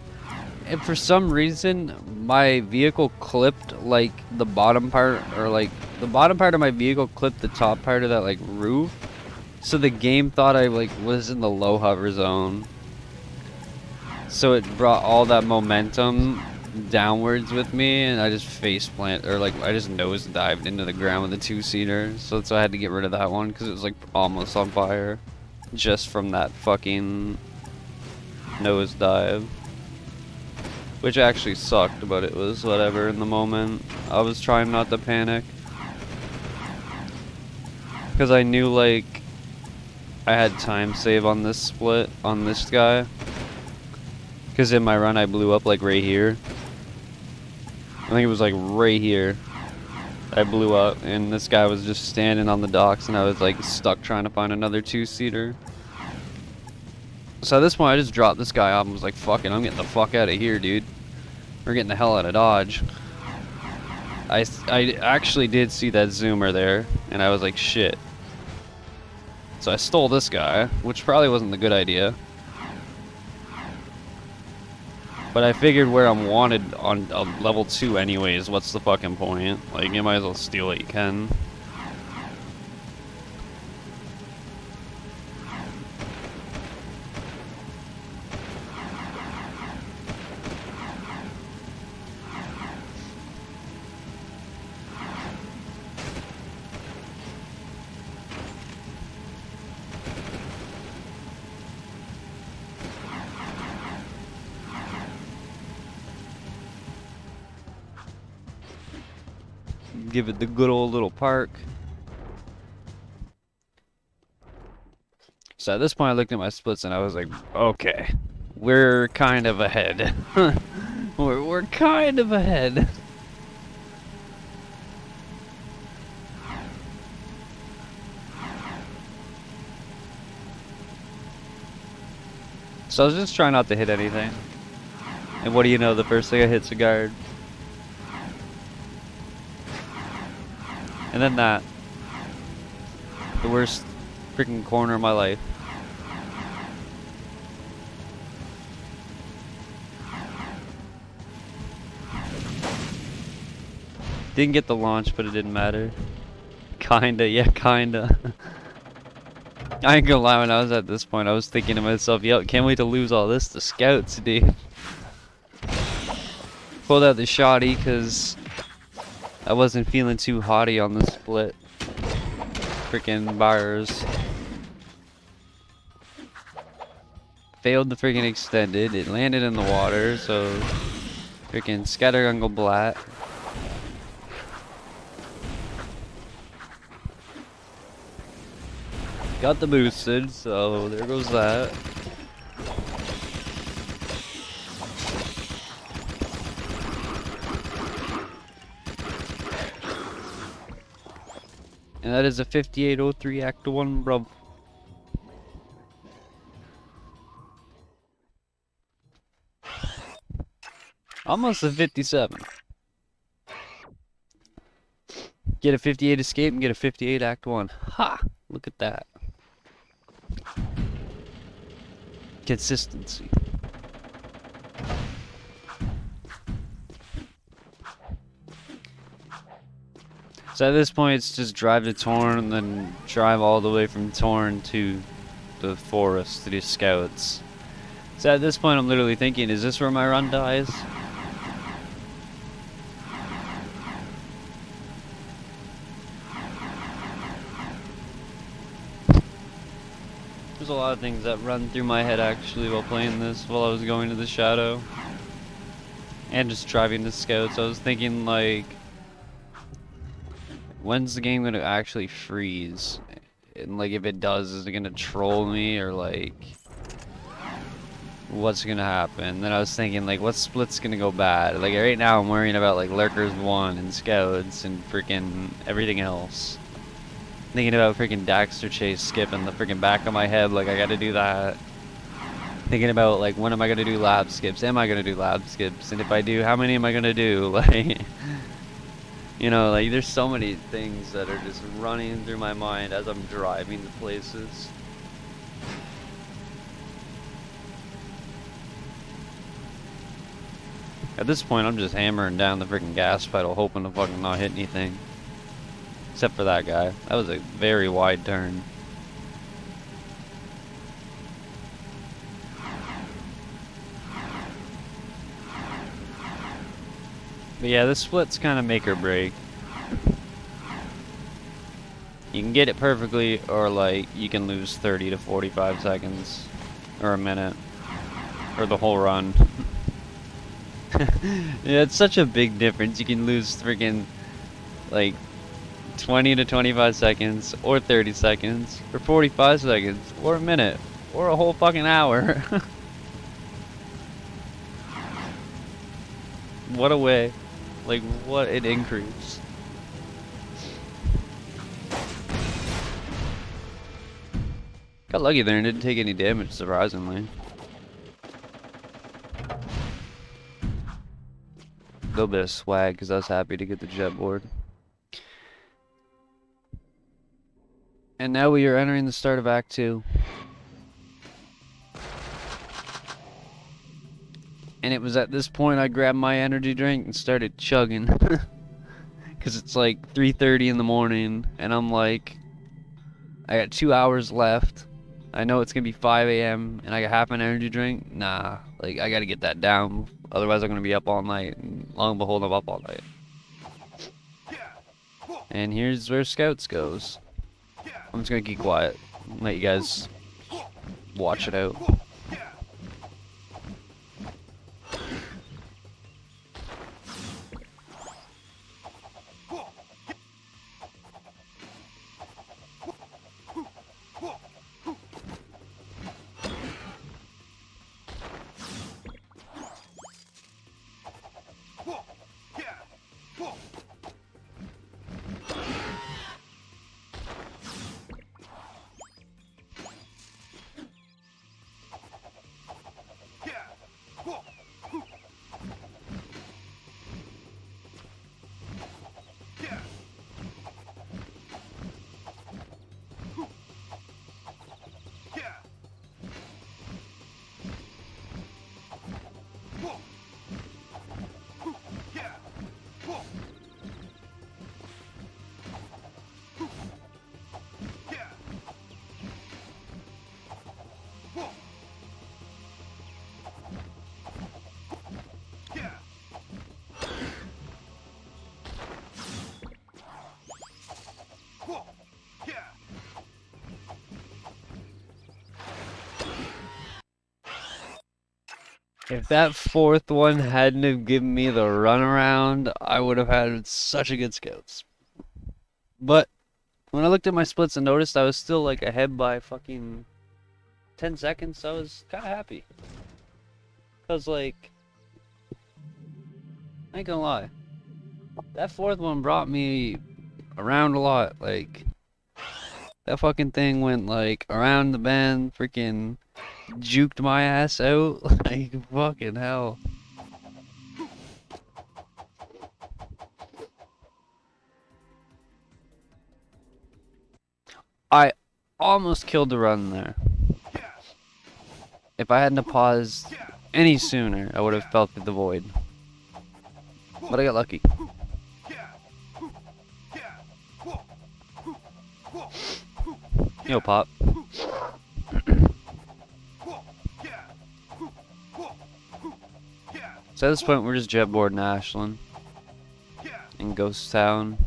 and for some reason, my vehicle clipped, like, the bottom part, or, like, the bottom part of my vehicle clipped the top part of that, like, roof. So the game thought I, like, was in the low hover zone. So it brought all that momentum downwards with me, and I just face plant, or, like, I just nose dived into the ground with a 2-seater. So I had to get rid of that one, because it was, like, almost on fire. Just from that fucking nose dive. Which actually sucked, but it was whatever in the moment. I was trying not to panic. Because I knew, like, I had time save on this split, on this guy. Because in my run I blew up, like, right here. I think it was, like, right here. I blew up, and this guy was just standing on the docks, and I was like stuck trying to find another two-seater. So at this point, I just dropped this guy off and was like, fuck it, I'm getting the fuck out of here, dude. We're getting the hell out of Dodge. I actually did see that zoomer there, and I was like, shit. So I stole this guy, which probably wasn't a good idea. But I figured where I'm wanted on level 2 anyways, what's the fucking point? Like, you might as well steal what you can. Give it the good old little park. So at this point I looked at my splits and I was like, okay, we're kind of ahead. we're kind of ahead. So I was just trying not to hit anything. And what do you know, the first thing I hit's a guard. And then that. The worst freaking corner of my life. Didn't get the launch, but it didn't matter. Kinda, yeah, kinda. I ain't gonna lie, when I was at this point, I was thinking to myself, yo, can't wait to lose all this to scouts, dude. Pulled out the shotty, cause I wasn't feeling too hotty on the split. Freaking bars. Failed the freaking extended. It landed in the water, so freaking scattergungle blat. Got the boosted, so there goes that. And that is a 5803 Act 1, bro. Almost a 57. Get a 58 escape and get a 58 Act 1. Ha! Look at that. Consistency. So at this point, it's just drive to Torn and then drive all the way from Torn to the forest to do scouts. So at this point, I'm literally thinking, is this where my run dies? There's a lot of things that run through my head actually while playing this, while I was going to the Shadow. And just driving the scouts. I was thinking like, when's the game gonna actually freeze? And like, if it does, is it gonna troll me, or like, what's gonna happen? Then I was thinking like, what split's gonna go bad? Like right now I'm worrying about like Lurkers 1 and Scouts and freaking everything else. Thinking about freaking Daxter Chase skipping the freaking back of my head, like I gotta do that. Thinking about like, when am I gonna do lab skips? Am I gonna do lab skips? And if I do, how many am I gonna do? Like, you know, like there's so many things that are just running through my mind as I'm driving to places. At this point, I'm just hammering down the freaking gas pedal, hoping to fucking not hit anything. Except for that guy. That was a very wide turn. But yeah, this split's kind of make or break. You can get it perfectly, or like, you can lose 30 to 45 seconds. Or a minute. Or the whole run. Yeah, it's such a big difference. You can lose freaking, like, 20 to 25 seconds, or 30 seconds, or 45 seconds, or a minute, or a whole fucking hour. What a way. Like, what an increase. Got lucky there and didn't take any damage, surprisingly. A little bit of swag because I was happy to get the jet board. And now we are entering the start of Act 2. And it was at this point I grabbed my energy drink and started chugging. Because it's like 3:30 in the morning and I'm like, I got 2 hours left. I know it's gonna be 5 a.m. and I got half an energy drink. Nah, like I gotta get that down. Otherwise I'm gonna be up all night. And lo and behold, I'm up all night. And here's where Scouts goes. I'm just gonna keep quiet. Let you guys watch it out. If that fourth one hadn't have given me the runaround, I would have had such a good Scouts. But when I looked at my splits and noticed I was still like ahead by fucking 10 seconds, I was kind of happy. Cause like, I ain't gonna lie, that fourth one brought me around a lot. Like, that fucking thing went like around the bend, freaking juked my ass out. Like, fucking hell. I almost killed the run there. If I hadn't have paused any sooner, I would have felt the void. But I got lucky. Yo, Pop. So at this point, we're just jetboarding Ashland in Ghost Town.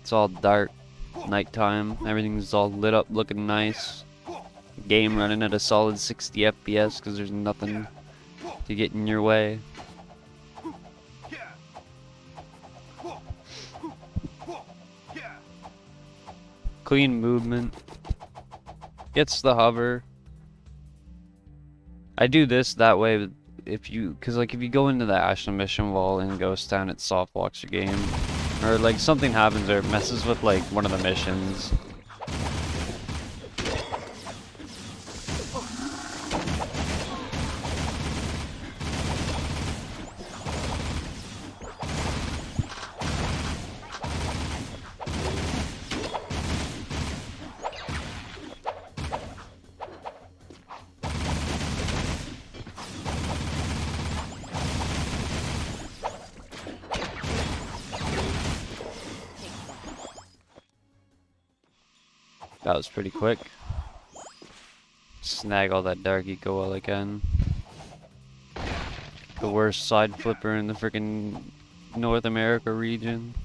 It's all dark, nighttime. Everything's all lit up, looking nice. Game running at a solid 60 FPS because there's nothing to get in your way. Clean movement. Gets the hover. I do this that way if you, cause like if you go into the Ashland mission wall in Ghost Town, it soft locks your game, or like something happens or it messes with like one of the missions. That was pretty quick. Snag all that dark eco while I can. The worst side flipper in the freaking North America region.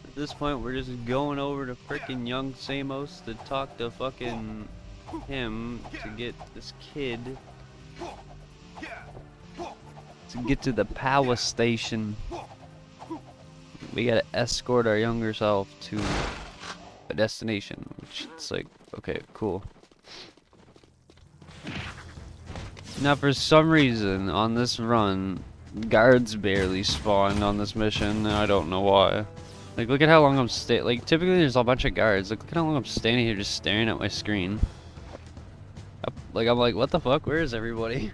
At this point, we're just going over to frickin' young Samos to talk to fucking him to get this kid to get to the power station. We gotta escort our younger self to a destination, which it's like, okay, cool. Now, for some reason, on this run, guards barely spawned on this mission, and I don't know why. Like, look at how long I'm like, typically there's a bunch of guards. Like, look at how long I'm standing here just staring at my screen. Like, I'm like, what the fuck? Where is everybody?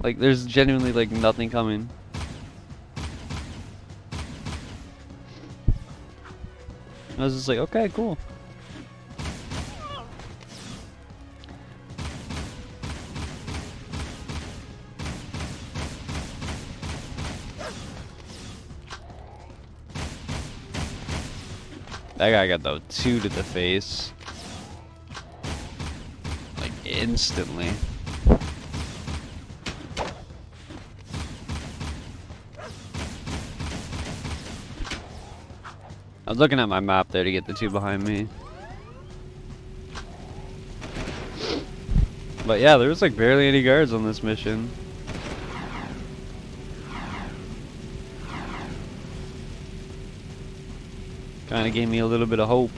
Like, there's genuinely, like, nothing coming. I was just like, okay, cool. That guy got the 2 to the face. Like, instantly. I was looking at my map there to get the 2 behind me. But yeah, there was like barely any guards on this mission. Kinda gave me a little bit of hope.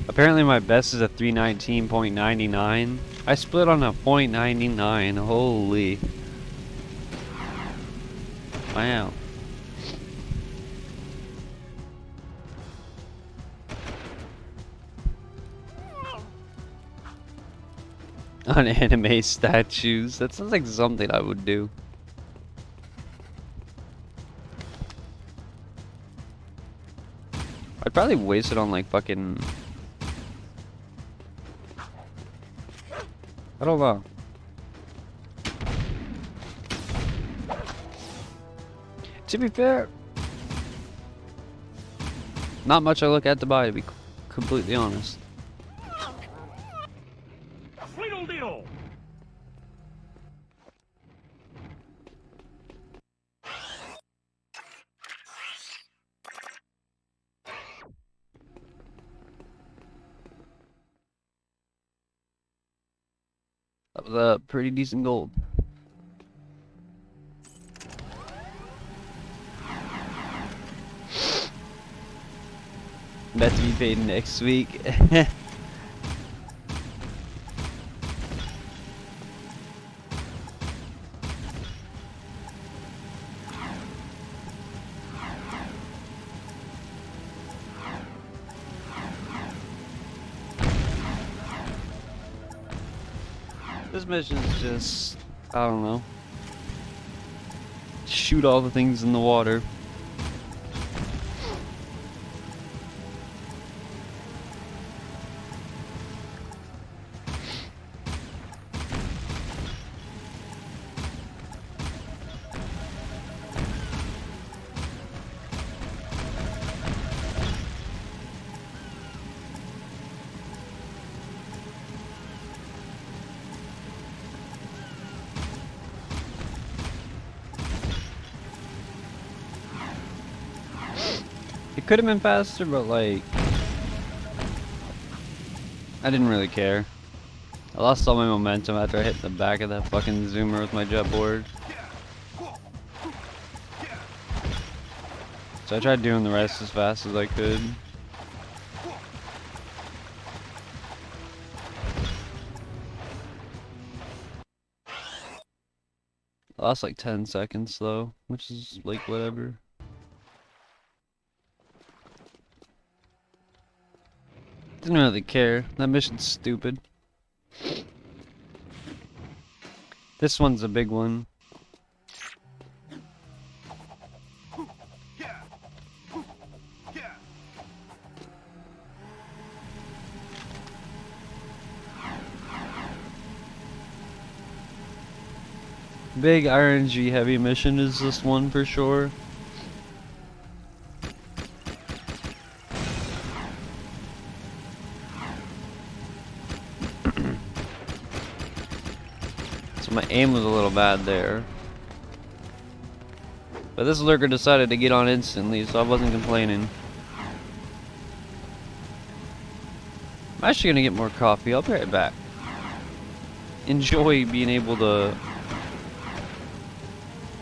Apparently my best is a 319.99. I split on a .99. Holy. Wow. On anime statues. That sounds like something I would do. I'd probably waste it on like fucking... I don't know. To be fair, not much I look at to buy, to be completely honest. Sweedle-deedle! That was a pretty decent gold. Bet to be paid next week. This mission's just, I don't know. Shoot all the things in the water. It could have been faster, but like, I didn't really care. I lost all my momentum after I hit the back of that fucking zoomer with my jet board. So I tried doing the rest as fast as I could. I lost like 10 seconds though, which is like whatever. Didn't really care. That mission's stupid. This one's a big one. Big RNG heavy mission is this one for sure. So my aim was a little bad there. But this lurker decided to get on instantly, so I wasn't complaining. I'm actually gonna get more coffee. I'll be right back. Enjoy being able to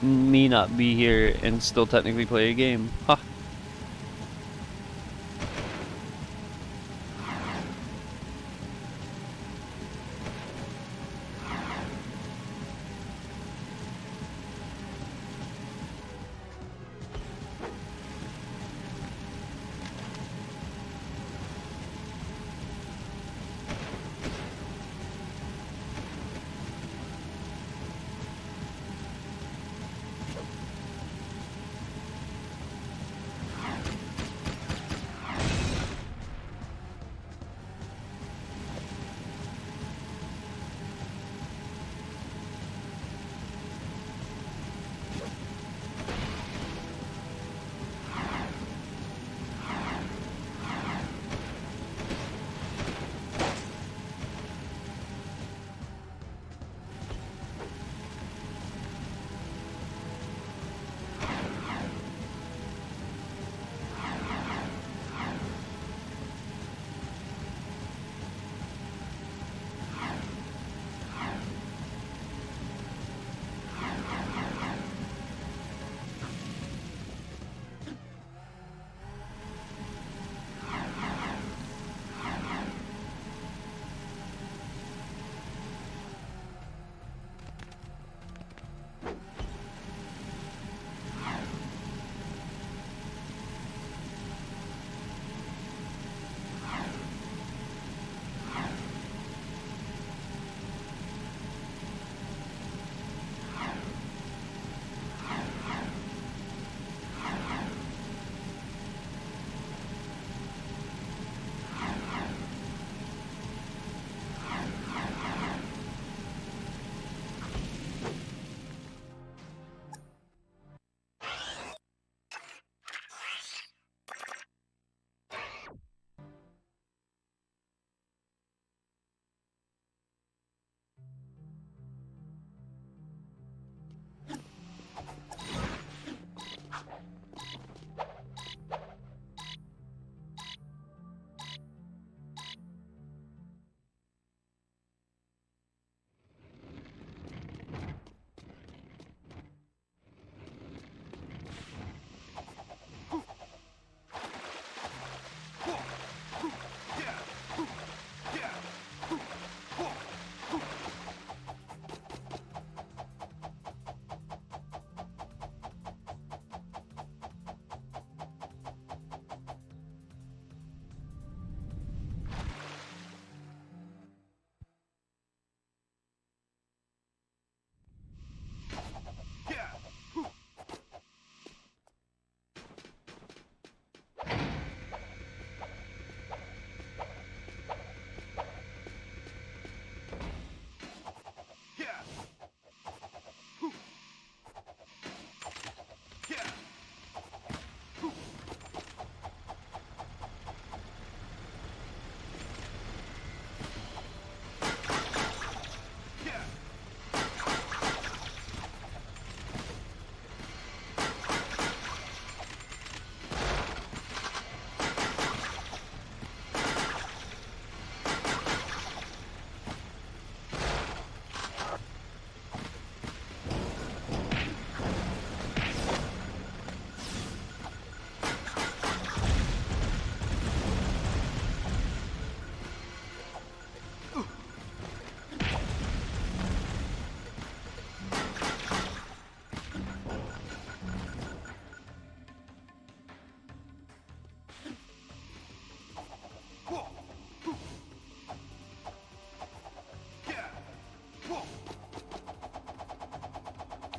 me not be here and still technically play a game. Ha.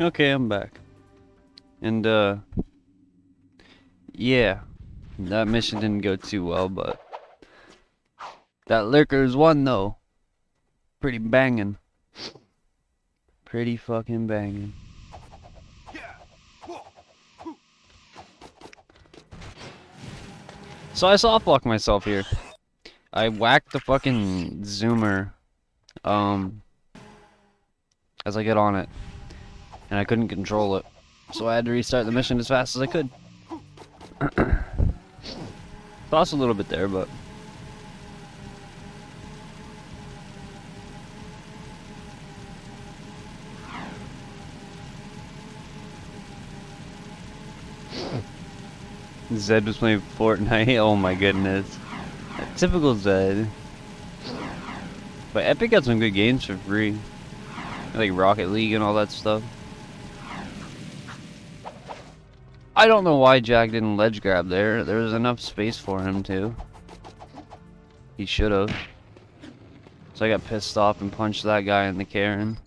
Okay, I'm back. And, yeah. That mission didn't go too well, but that lurker's won, though. Pretty banging. Pretty fucking banging. So I softlock myself here. I whacked the fucking zoomer. as I get on it, and I couldn't control it, so I had to restart the mission as fast as I could. Lost a little bit there, but Zed was playing Fortnite. Oh my goodness, typical Zed. But Epic got some good games for free, like Rocket League and all that stuff. I don't know why Jack didn't ledge grab there. There was enough space for him to. He should have. So I got pissed off and punched that guy in the Karen.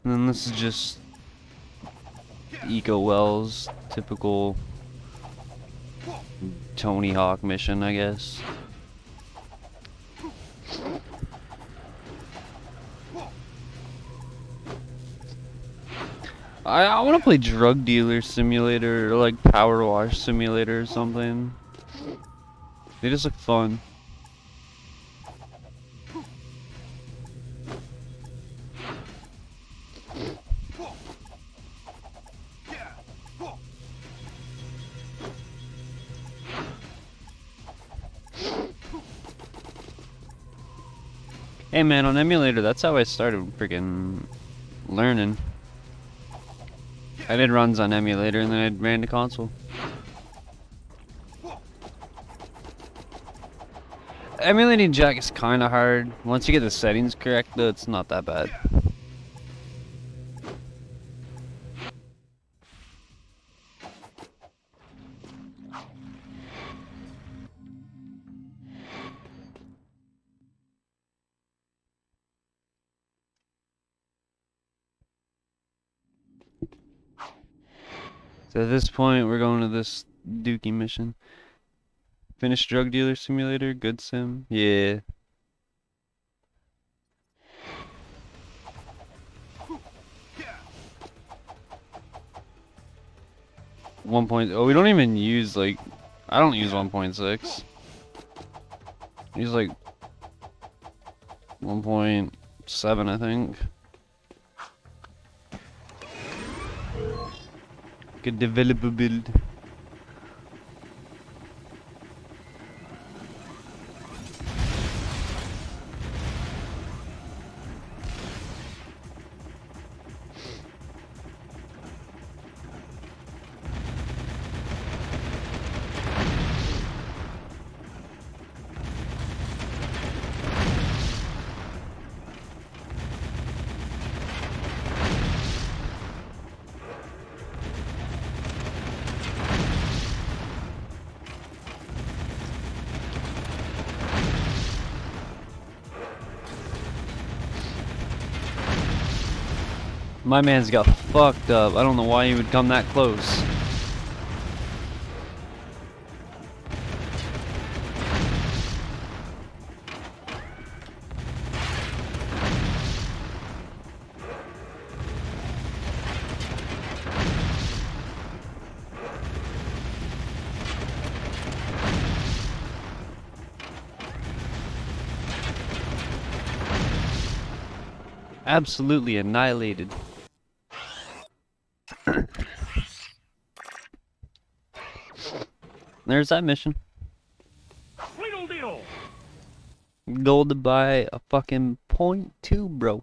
And then this is just Eco Wells, typical Tony Hawk mission, I guess. I want to play Drug Dealer Simulator or like Power Wash Simulator or something. They just look fun. Hey man, on emulator, that's how I started freaking learning. I did runs on emulator and then I ran to console. Emulating Jack is kind of hard. Once you get the settings correct though, it's not that bad. So at this point, we're going to this Dookie mission. Finish Drug Dealer Simulator, good sim. Yeah. Oh, we don't even use like, I don't use 1.6. I use like 1.7, I think. Could develop a build. My man's got fucked up. I don't know why he would come that close. Absolutely annihilated. There's that mission. Gold to buy a fucking .2, bro.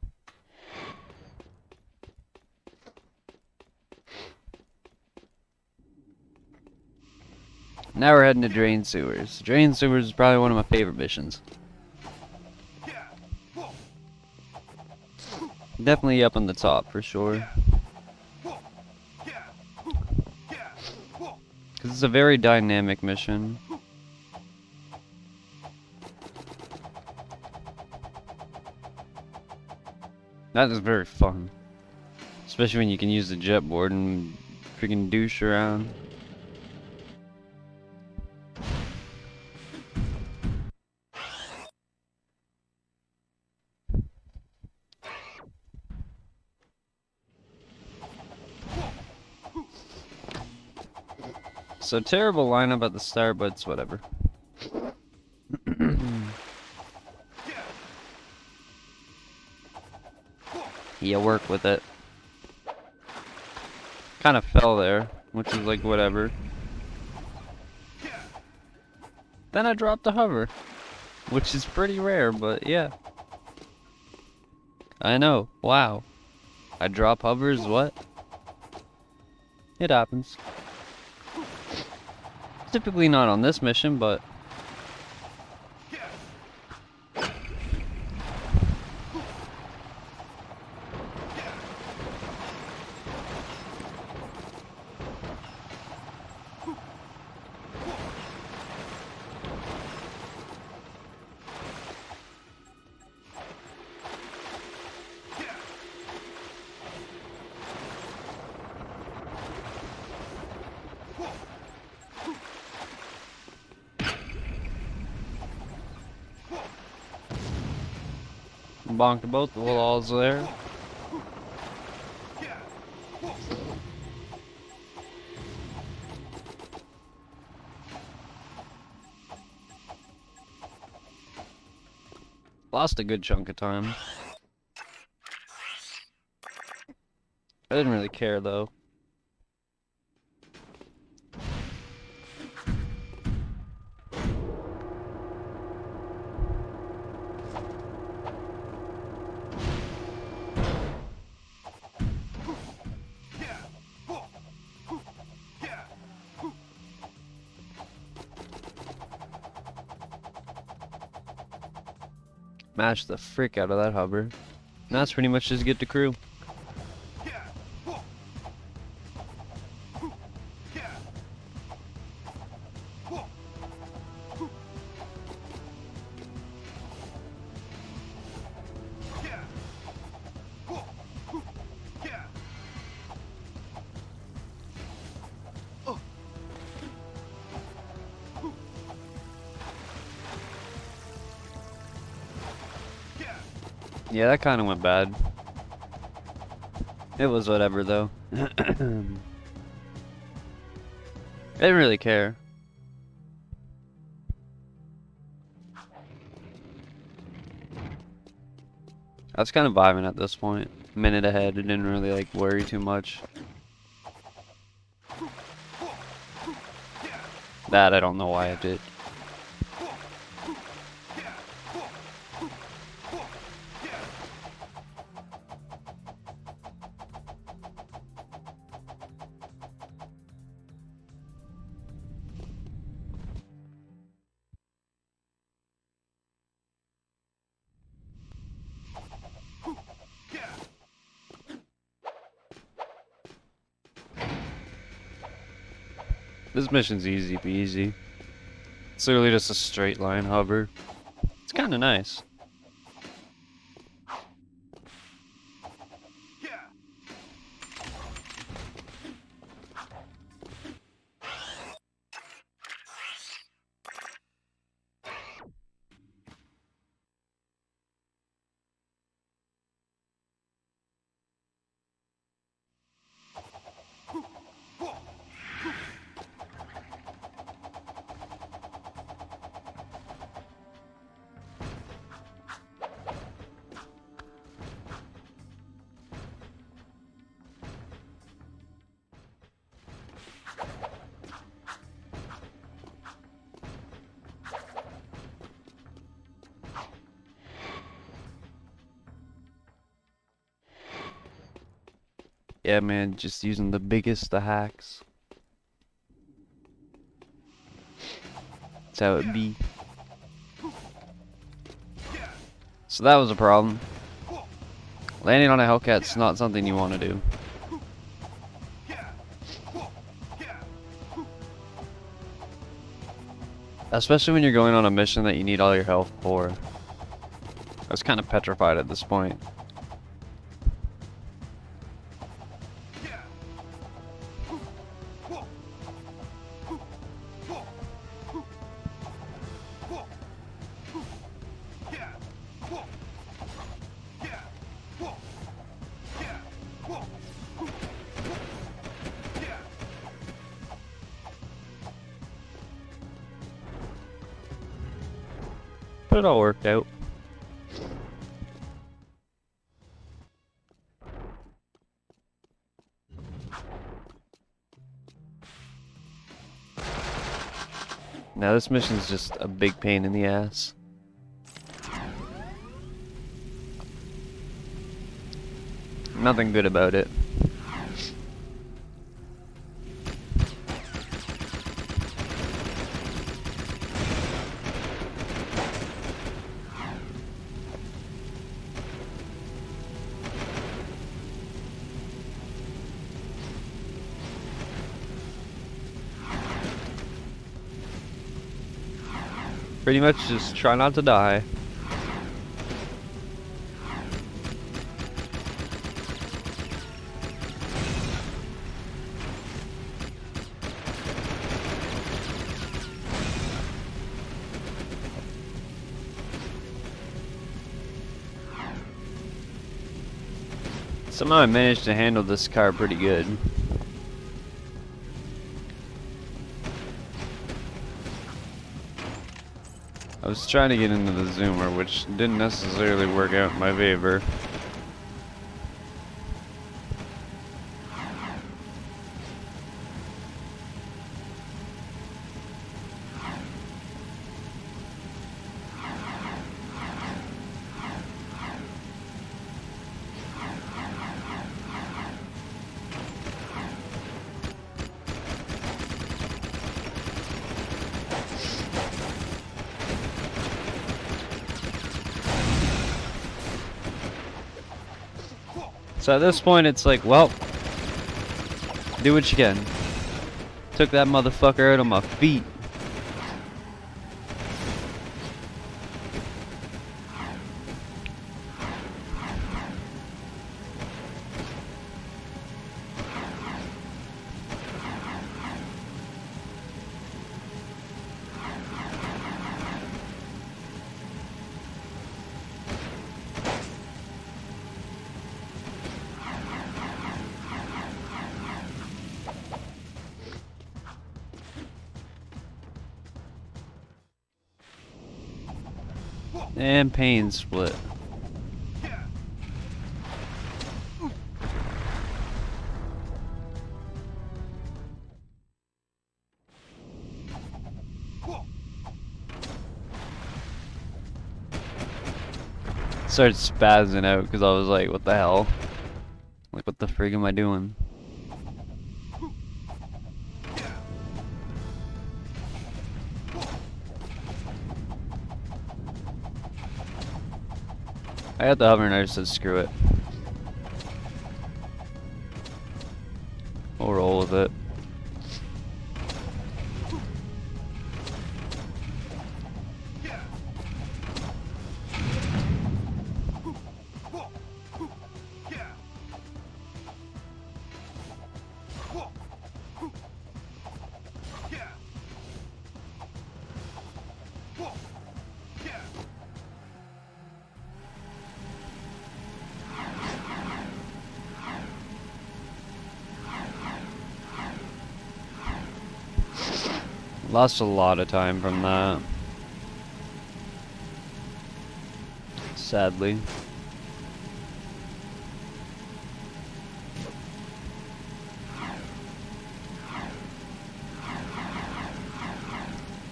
Now we're heading to Drain Sewers. Drain Sewers is probably one of my favorite missions. Definitely up on the top for sure. Because it's a very dynamic mission. That is very fun. Especially when you can use the jet board and freaking douche around. So terrible lineup at the start, but it's whatever. you work with it. Kind of fell there, which is like whatever. Then I dropped the hover, which is pretty rare, but yeah. I know, wow. I drop hovers, what? It happens. Typically not on this mission, but... Bonked both the walls there. Lost a good chunk of time. I didn't really care though. Mash the frick out of that hover. And that's pretty much just get the crew. Yeah, that kind of went bad. It was whatever though. I didn't really care. I was kind of vibing at this point. Minute ahead, I didn't really like worry too much. That I don't know why I did. This mission's easy peasy. It's literally just a straight line hover. It's kind of nice. Yeah, man, just using the biggest of hacks. That's how it be. So that was a problem. Landing on a Hellcat's not something you want to do. Especially when you're going on a mission that you need all your health for. I was kind of petrified at this point. But it all worked out. Now this mission's just a big pain in the ass. Nothing good about it. Pretty much just try not to die. Somehow I managed to handle this car pretty good. I was trying to get into the zoomer, which didn't necessarily work out in my favor. So at this point, it's like, well, do what you can. Took that motherfucker out of my feet. And pain split. Started spazzing out because I was like, what the hell? Like, what the frig am I doing? I got the hover and I just said screw it. We'll roll with it. Lost a lot of time from that. Sadly.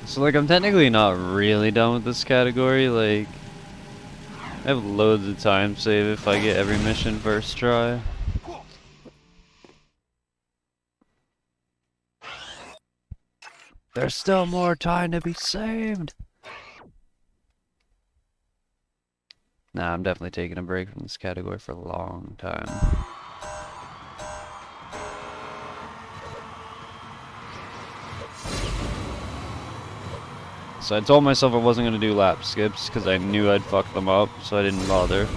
So like, I'm technically not really done with this category. Like, I have loads of time save if I get every mission first try. There's still more time to be saved. Nah, I'm definitely taking a break from this category for a long time. So I told myself I wasn't going to do lap skips because I knew I'd fuck them up, so I didn't bother.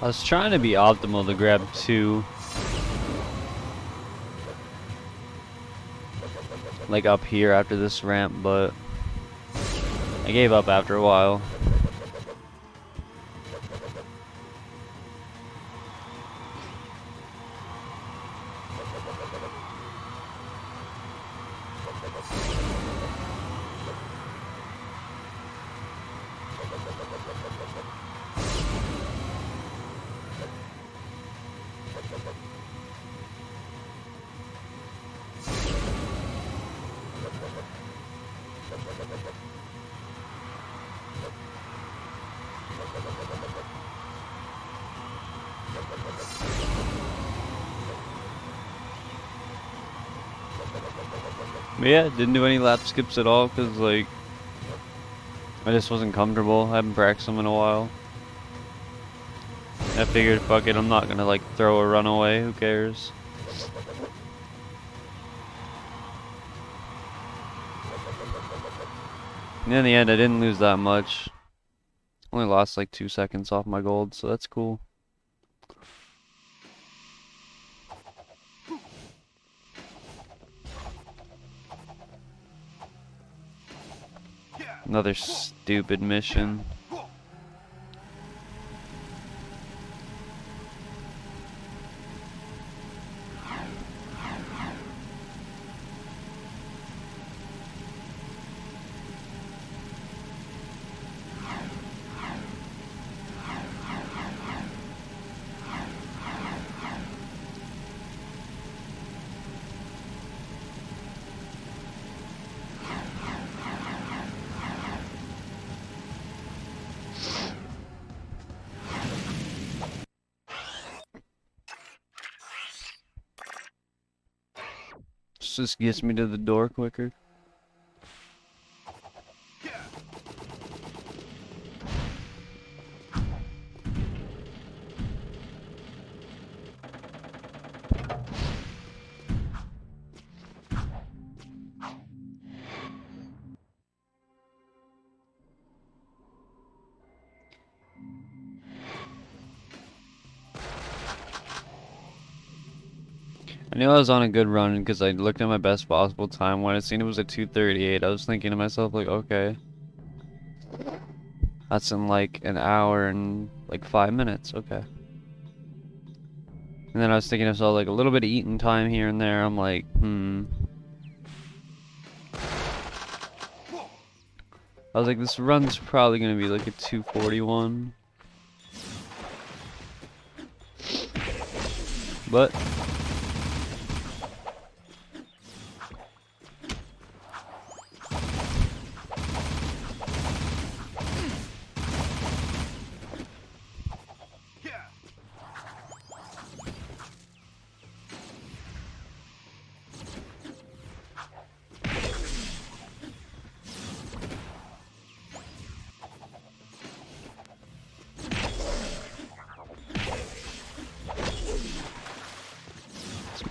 I was trying to be optimal to grab 2. Like up here after this ramp, but I gave up after a while. But yeah, didn't do any lap skips at all because like I just wasn't comfortable. I haven't practiced them in a while. I figured, fuck it, I'm not gonna like throw a runaway. Who cares? And in the end, I didn't lose that much. Only lost like 2 seconds off my gold, so that's cool. Another stupid mission. Just gets me to the door quicker. I knew I was on a good run because I looked at my best possible time. When I seen it was at 2:38, I was thinking to myself like, okay, that's in like an hour and like 5 minutes, okay. And then I was thinking to myself like a little bit of eating time here and there. I'm like, I was like, this run's probably gonna be like a 2:41, but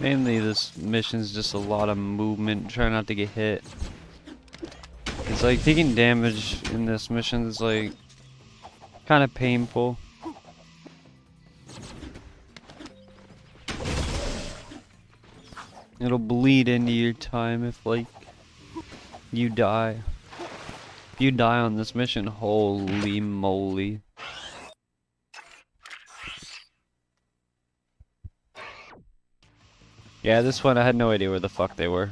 mainly this mission's just a lot of movement, try not to get hit. It's like taking damage in this mission is like kind of painful. It'll bleed into your time if like you die. If you die on this mission, holy moly. Yeah, this one I had no idea where the fuck they were.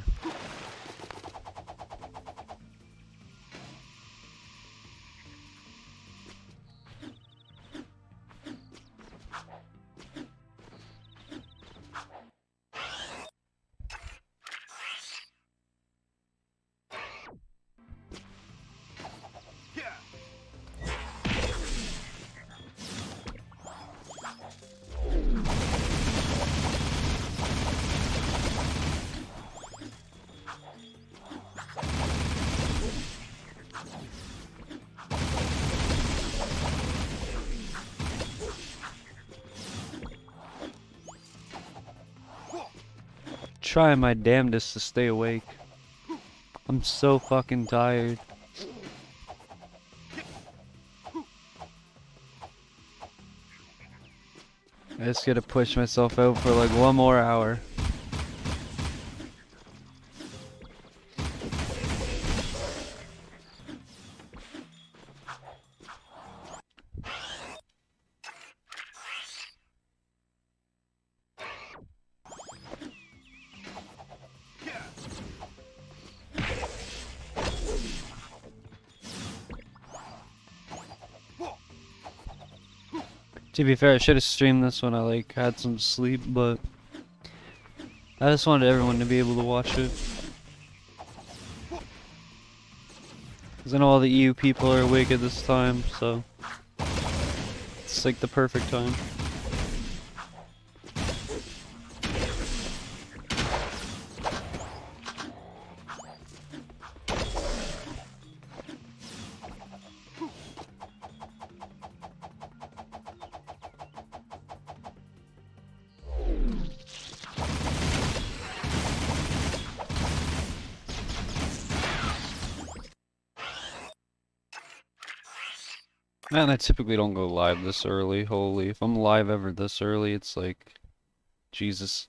Trying my damnedest to stay awake. I'm so fucking tired. I just gotta push myself out for like one more hour. To be fair, I should have streamed this when I like had some sleep, but I just wanted everyone to be able to watch it. Cause I know all the EU people are awake at this time, so it's like the perfect time. Man, I typically don't go live this early, holy. If I'm live ever this early, it's like, Jesus.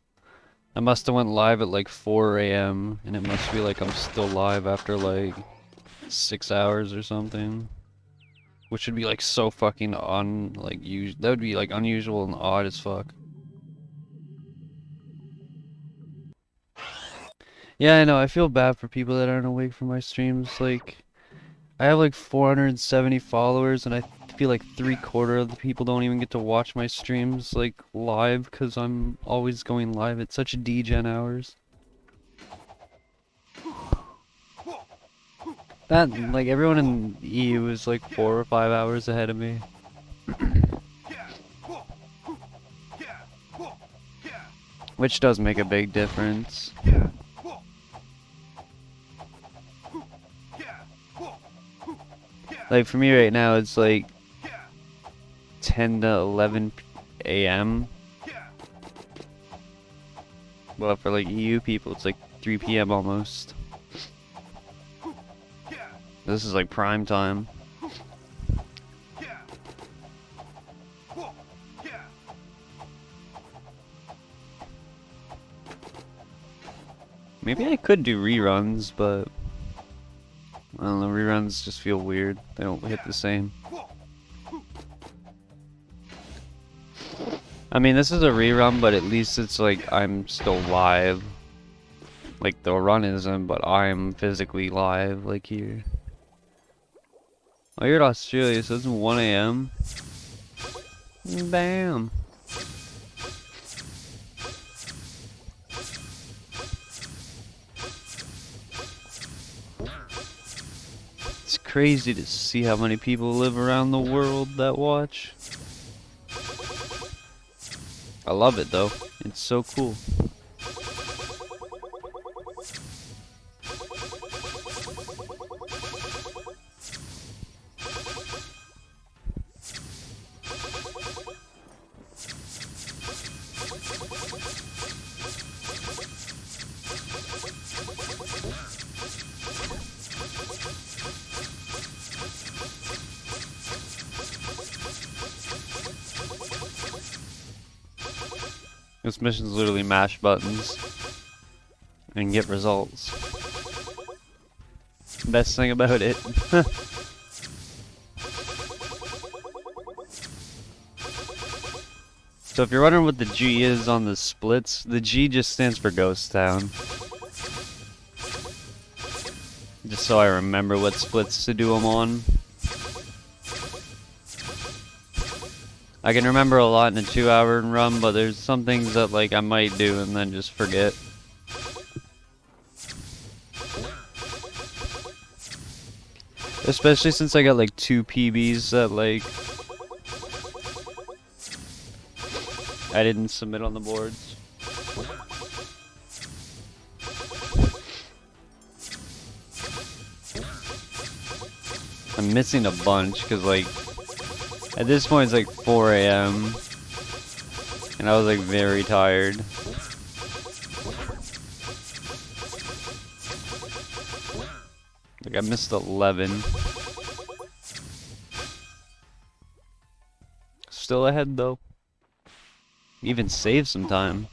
I must have went live at like 4 AM, and it must be like I'm still live after like 6 hours or something. Which would be like so fucking that would be like unusual and odd as fuck. Yeah, I know, I feel bad for people that aren't awake for my streams, like... I have like 470 followers, and I feel like 3/4 of the people don't even get to watch my streams like live because I'm always going live at such degen hours. That like everyone in the EU is like 4 or 5 hours ahead of me. Which does make a big difference. Like for me right now, it's like 10 to 11 AM. Well, for like EU people, it's like 3 PM almost. This is like prime time. Maybe I could do reruns, but I don't know, reruns just feel weird. They don't hit the same. I mean, this is a rerun, but at least it's like I'm still live. Like, the run isn't, but I'm physically live, like here. Oh, you're in Australia, so it's 1 AM? Bam! It's crazy to see how many people live around the world that watch. I love it though. It's so cool. This mission's literally mash buttons and get results. Best thing about it. So if you're wondering what the G is on the splits, the G just stands for Ghost Town. Just so I remember what splits to do them on. I can remember a lot in a 2-hour run, but there's some things that like I might do and then just forget. Especially since I got like 2 PBs that like I didn't submit on the boards. I'm missing a bunch because like at this point it's like 4 AM and I was like very tired. Like I missed 11. Still ahead though. even save some time.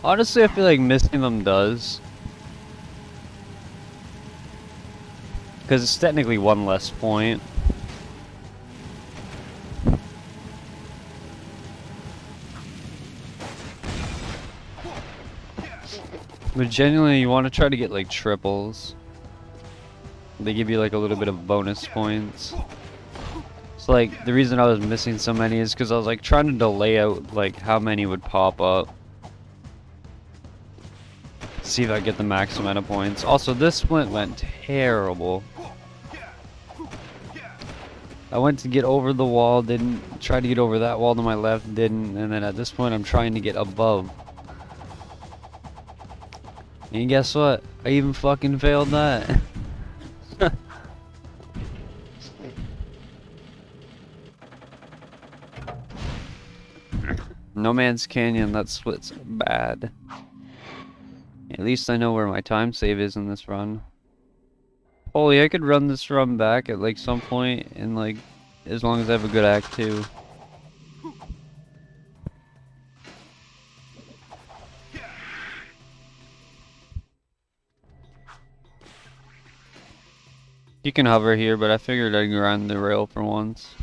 Honestly, I feel like missing them does. Because it's technically one less point. But genuinely, you want to try to get like triples. They give you like a little bit of bonus points. So like, the reason I was missing so many is because I was like trying to delay out like how many would pop up. See if I get the max amount of points. Also, this splint went terrible. I went to get over the wall, didn't. Tried to get over that wall to my left, didn't. And then at this point, I'm trying to get above. And guess what? I even fucking failed that. No Man's Canyon, that split's bad. At least I know where my time save is in this run. Holy, I could run this run back at like some point and like, as long as I have a good act 2. You can hover here, but I figured I'd grind the rail for once.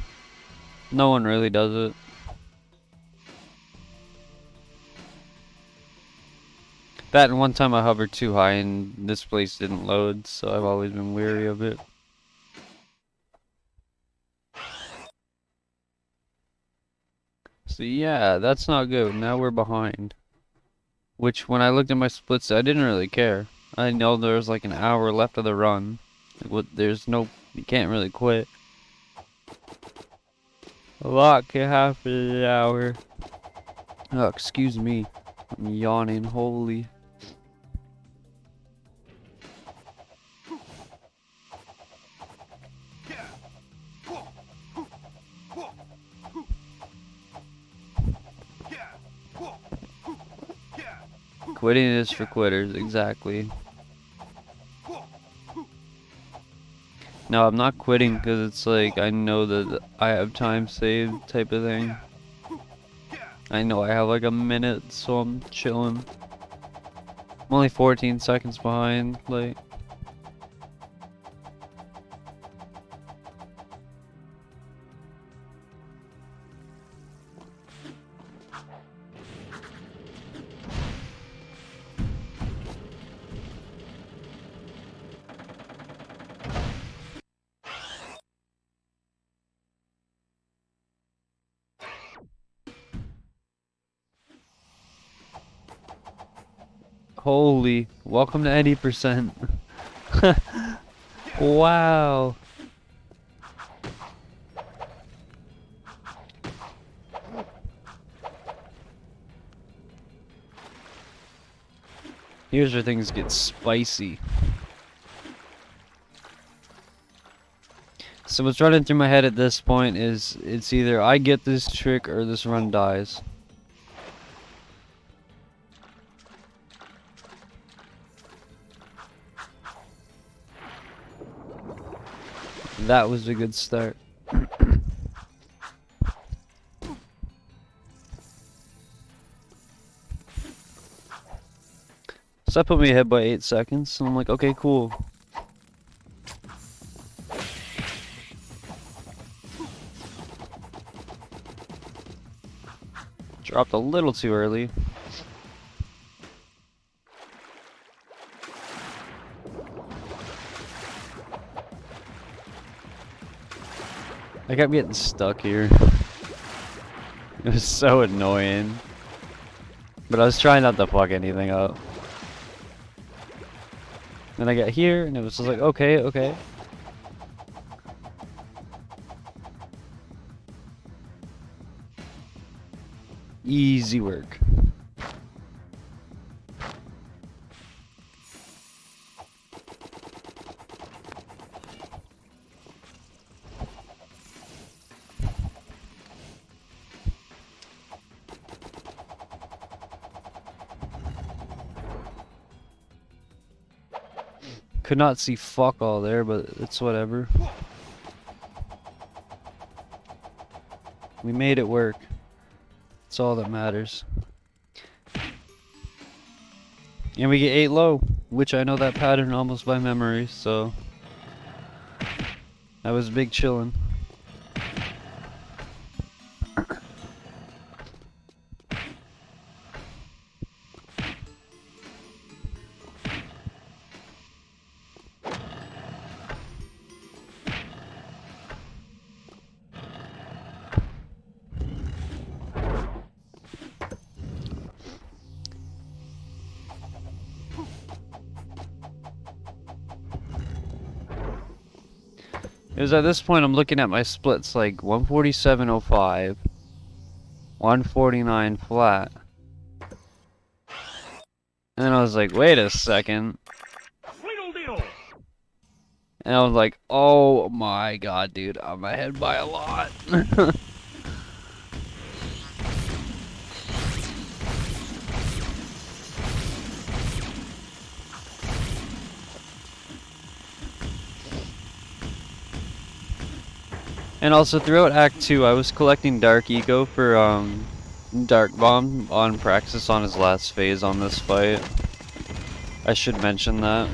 No one really does it. That and one time I hovered too high and this place didn't load, so I've always been weary of it. So yeah, that's not good. Now we're behind. Which, when I looked at my splits, I didn't really care. I know there's like an hour left of the run. Like, what? There's no, you can't really quit. A lot can happen in an hour. Oh, excuse me. I'm yawning. Holy. Quitting is for quitters, exactly. No, I'm not quitting because it's like I know that I have time saved type of thing. I know I have like a minute, so I'm chilling. I'm only 14 seconds behind, like. Holy, welcome to 80%. Wow. Here's where things get spicy. So what's running through my head at this point is it's either I get this trick or this run dies. That was a good start. So that put me ahead by 8 seconds, so I'm like, okay, cool. Dropped a little too early. I kept getting stuck here. It was so annoying. But I was trying not to fuck anything up. Then I got here and it was just like, okay, okay. Easy work. Could not see fuck all there, but it's whatever. We made it work. That's all that matters. And we get 8 low, which I know that pattern almost by memory, so that was big chillin'. It was at this point I'm looking at my splits like 147.05, 149 flat. And then I was like, wait a second. And I was like, oh my god, dude, I'm ahead by a lot. And also throughout Act 2, I was collecting Dark Eco for Dark Bomb on Praxis on his last phase on this fight. I should mention that.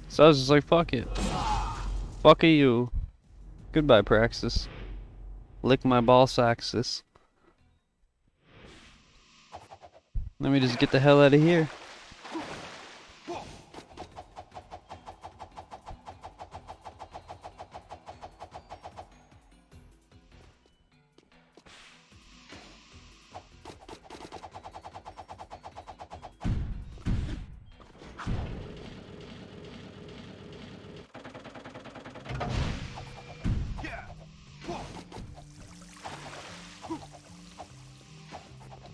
So I was just like, fuck it. Fuck you. Goodbye, Praxis. Lick my ball saxes. Let me just get the hell out of here.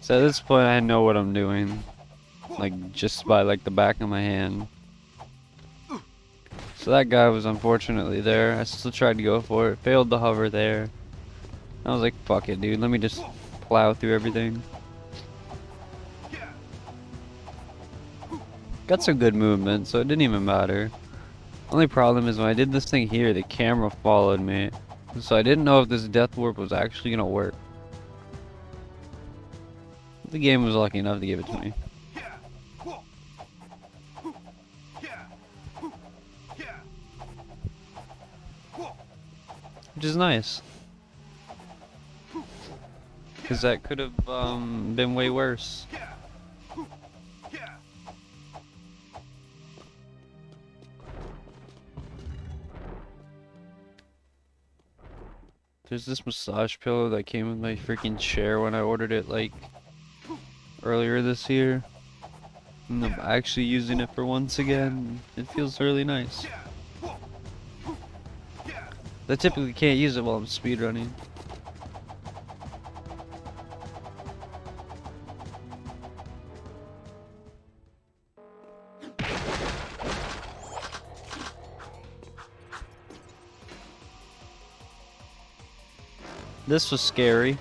So at this point I know what I'm doing, like just by like the back of my hand. So that guy was unfortunately there. I still tried to go for it, failed to hover there. I was like, fuck it, dude, let me just plow through everything. Got some good movement, so it didn't even matter. Only problem is when I did this thing here, the camera followed me, so I didn't know if this death warp was actually gonna work. The game was lucky enough to give it to me. Which is nice. Because that could have been way worse. There's this massage pillow that came with my freaking chair when I ordered it like earlier this year. And I'm actually using it for once again. It feels really nice. I typically can't use it while I'm speedrunning. This was scary.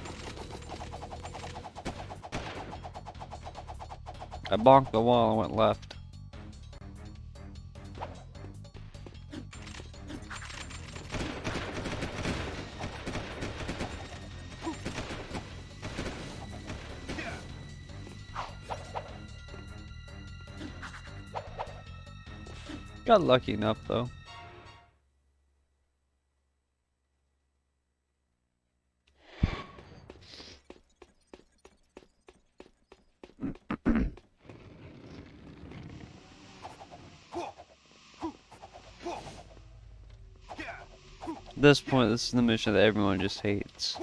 I bonked the wall and went left. Got lucky enough though. At this point, this is the mission that everyone just hates.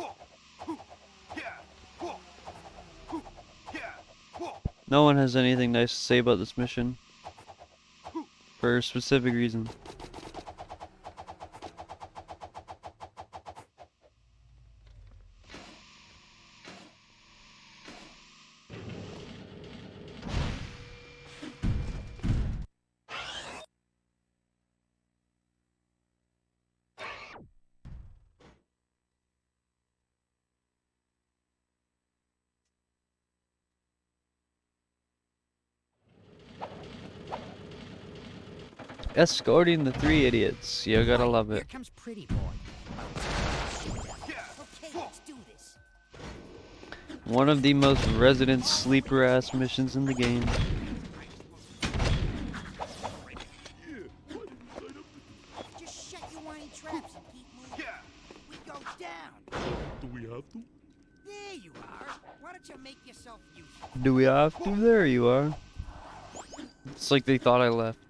No one has anything nice to say about this mission. For a specific reason. Escorting the 3 idiots. You gotta love Here it. comes Pretty Boy. Okay, let's do this. One of the most resident sleeper ass missions in the game. Just shut your whiny traps and keep moving. We go down. Do we have to? There you are. Why don't you make yourself useful? Do we have to? There you are. It's like they thought I left.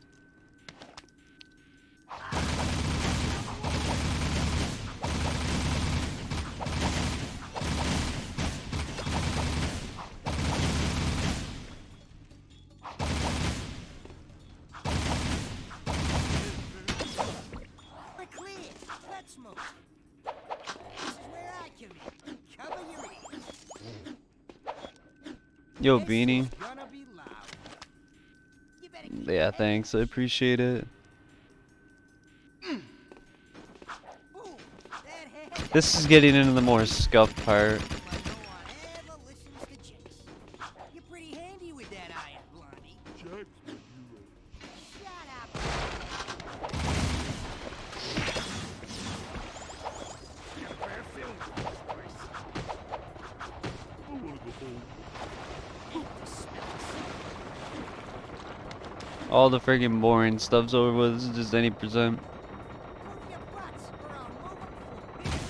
We're clear. Let's move. This is where I come in. Cover your ears. Yo, This Beanie. is gonna be loud. You better keep Yeah, your head thanks. I appreciate it. Ooh, that head. This is getting into the more scuffed part. But no one ever listens to Chase. You're pretty handy with that iron, Blondie. Jack's my hero. Shut up. I wanna go home. All the friggin' boring stuff's over with. This is just any percent. Move your butts or I'll move 'em for bigger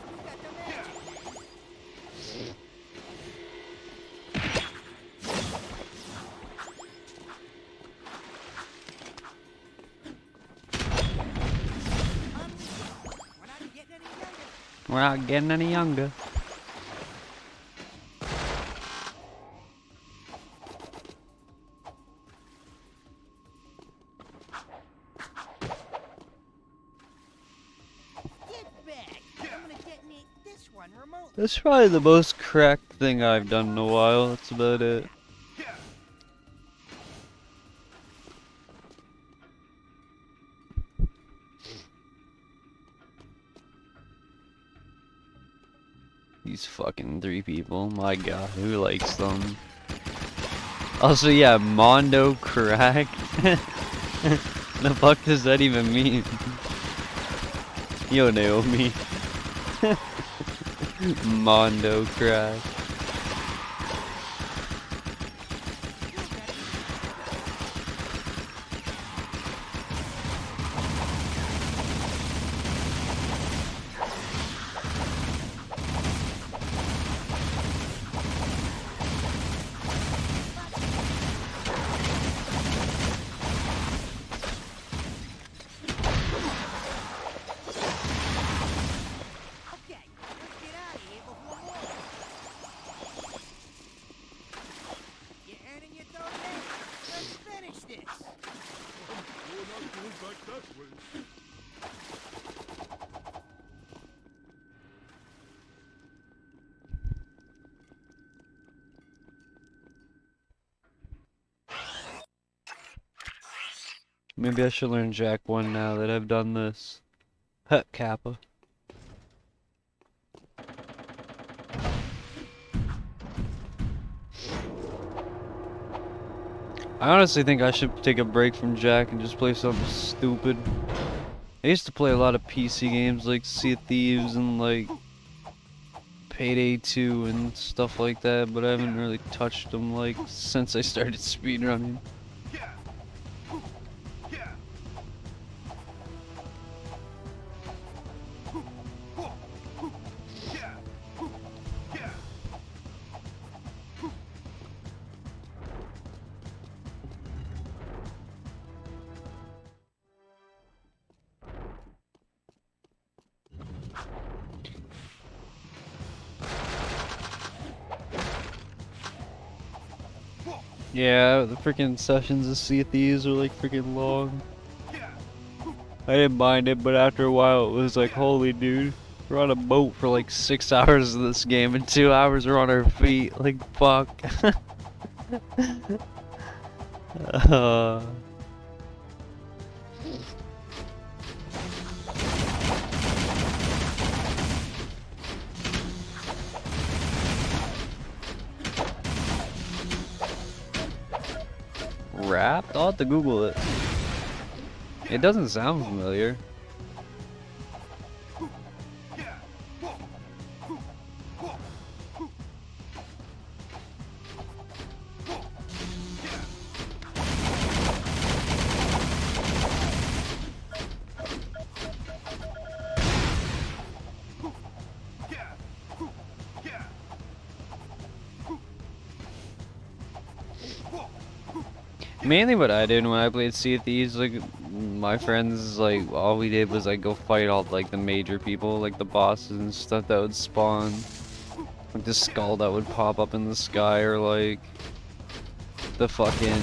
You got the magic. We're not getting any younger. We're not getting any younger. Get back. I'm gonna detonate this one remotely. That's probably the most cracked thing I've done in a while. That's about it. These fucking 3 people. My god, who likes them? Also, yeah, Mondo crack. The fuck does that even mean? Yo, Naomi. Mondo crack. Okay, let's get out of here before morning. You're earning your dough now. Let's finish this. We're not going back that way. Maybe I should learn Jack 1 now that I've done this. Hut Kappa. I honestly think I should take a break from Jack and just play something stupid. I used to play a lot of PC games like Sea of Thieves and like Payday 2 and stuff like that, but I haven't really touched them like since I started speedrunning. Yeah, the freaking sessions of Sea of Thieves are like freaking long. I didn't mind it, but after a while it was like, holy dude, we're on a boat for like 6 hours of this game and 2 hours are on our feet. Like, fuck. uh, Wrapped? I'll have to Google it. It doesn't sound familiar. Mainly what I did when I played Sea of Thieves, like, my friends, like, all we did was, like, go fight all, like, the major people, like, the bosses and stuff that would spawn. Like, the skull that would pop up in the sky, or, like, the fucking,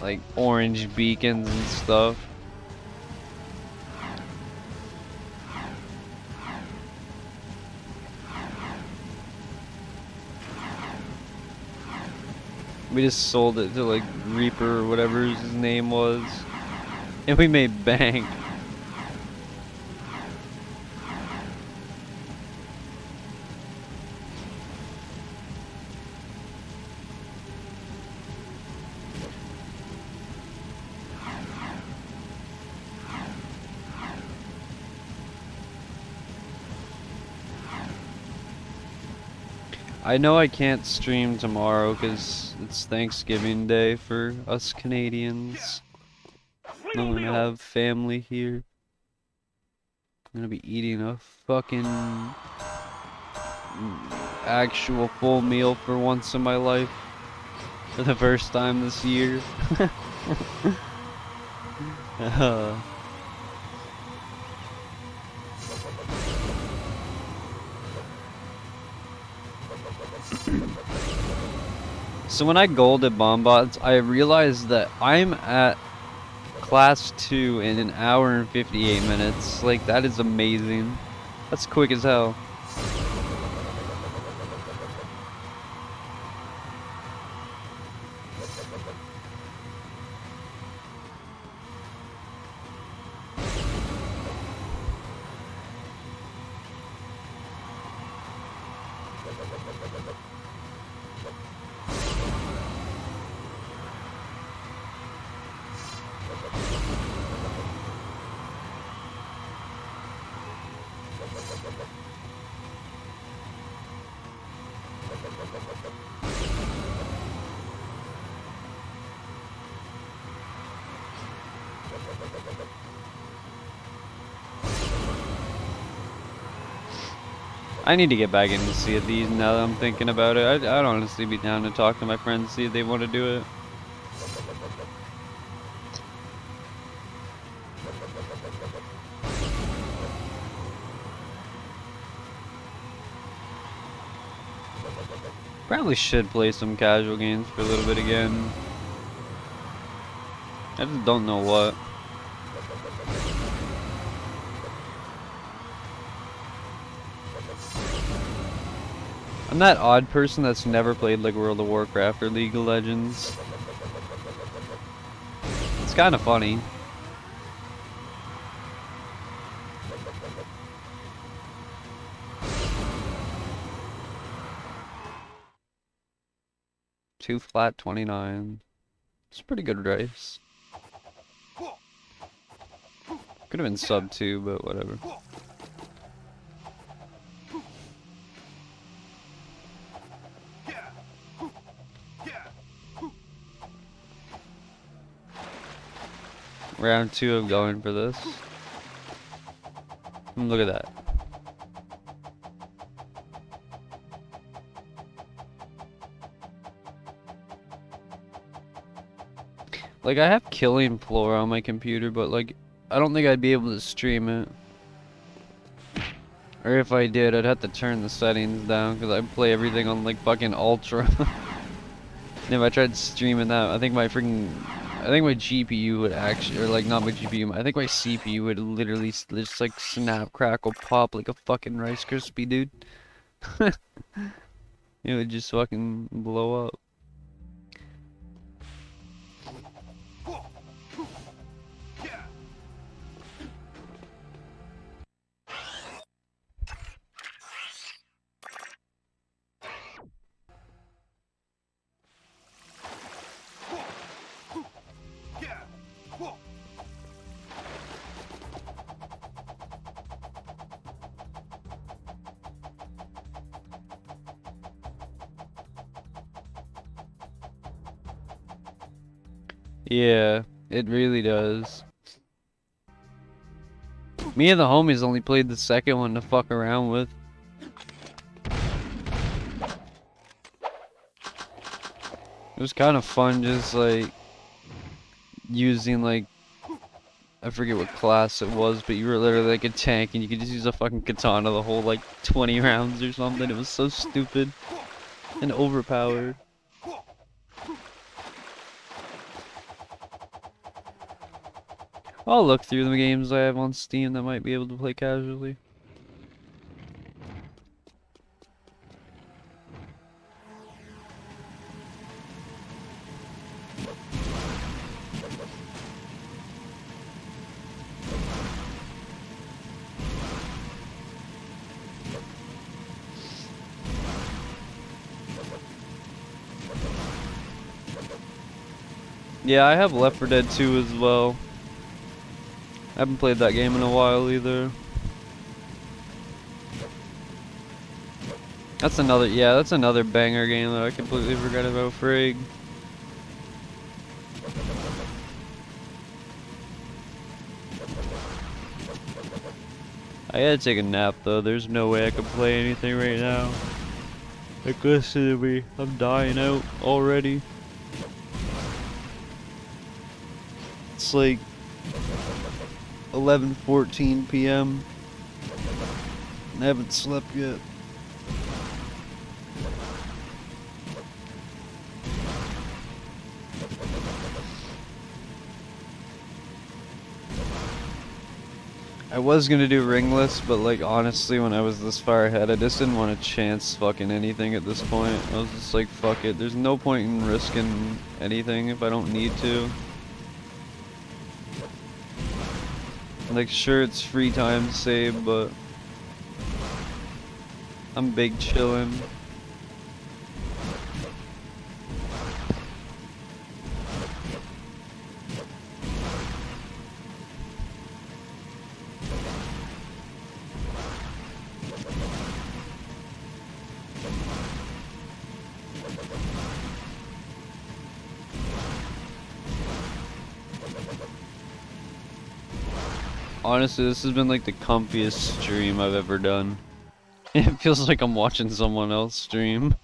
like, orange beacons and stuff. We just sold it to like Reaper or whatever his name was, and we made bank. I know I can't stream tomorrow because it's Thanksgiving Day for us Canadians. I'm gonna have family here. I'm gonna be eating a fucking actual full meal for once in my life. For the first time this year. So when I golded Bombots, I realized that I'm at class 2 in an hour and 58 minutes. Like, that is amazing. That's quick as hell. I need to get back in and see if these now that I'm thinking about it. I'd honestly be down to talk to my friends, see if they want to do it. Probably should play some casual games for a little bit again. I just don't know what. I'm that odd person that's never played like World of Warcraft or League of Legends. It's kind of funny. Two flat 29. It's a pretty good race. Could have been sub 2, but whatever. Round 2 of going for this. Look at that. Like, I have Killing Floor on my computer, but like, I don't think I'd be able to stream it. Or if I did, I'd have to turn the settings down because I play everything on like fucking ultra. And if I tried streaming that, I think my GPU would actually, or like not my GPU, I think my CPU would literally just like snap, crackle, pop like a fucking Rice Krispie, dude. It would just fucking blow up. Yeah, it really does. Me and the homies only played the second one to fuck around with. It was kind of fun just like using like, I forget what class it was, but you were literally like a tank and you could just use a fucking katana the whole like 20 rounds or something. It was so stupid and overpowered. I'll look through the games I have on Steam that might be able to play casually. Yeah, I have Left 4 Dead 2 as well. I haven't played that game in a while either. That's another banger game that I completely forgot about, frig. I gotta take a nap though, there's no way I can play anything right now. Like, listen to me, I'm dying out already. It's like 11:14 p.m. I haven't slept yet. I was gonna do ringless, but like honestly when I was this far ahead I just didn't want to chance fucking anything at this point. I was just like, fuck it, there's no point in risking anything if I don't need to. Like, sure, it's free time save, but I'm big chillin'. Honestly, this has been like the comfiest stream I've ever done. It feels like I'm watching someone else stream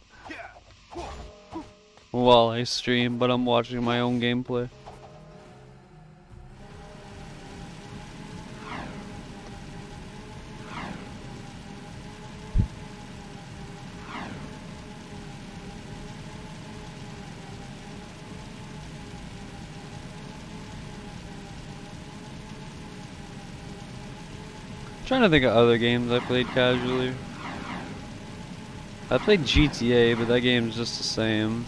while I stream, but I'm watching my own gameplay. Trying to think of other games I played casually. I played GTA, but that game's just the same.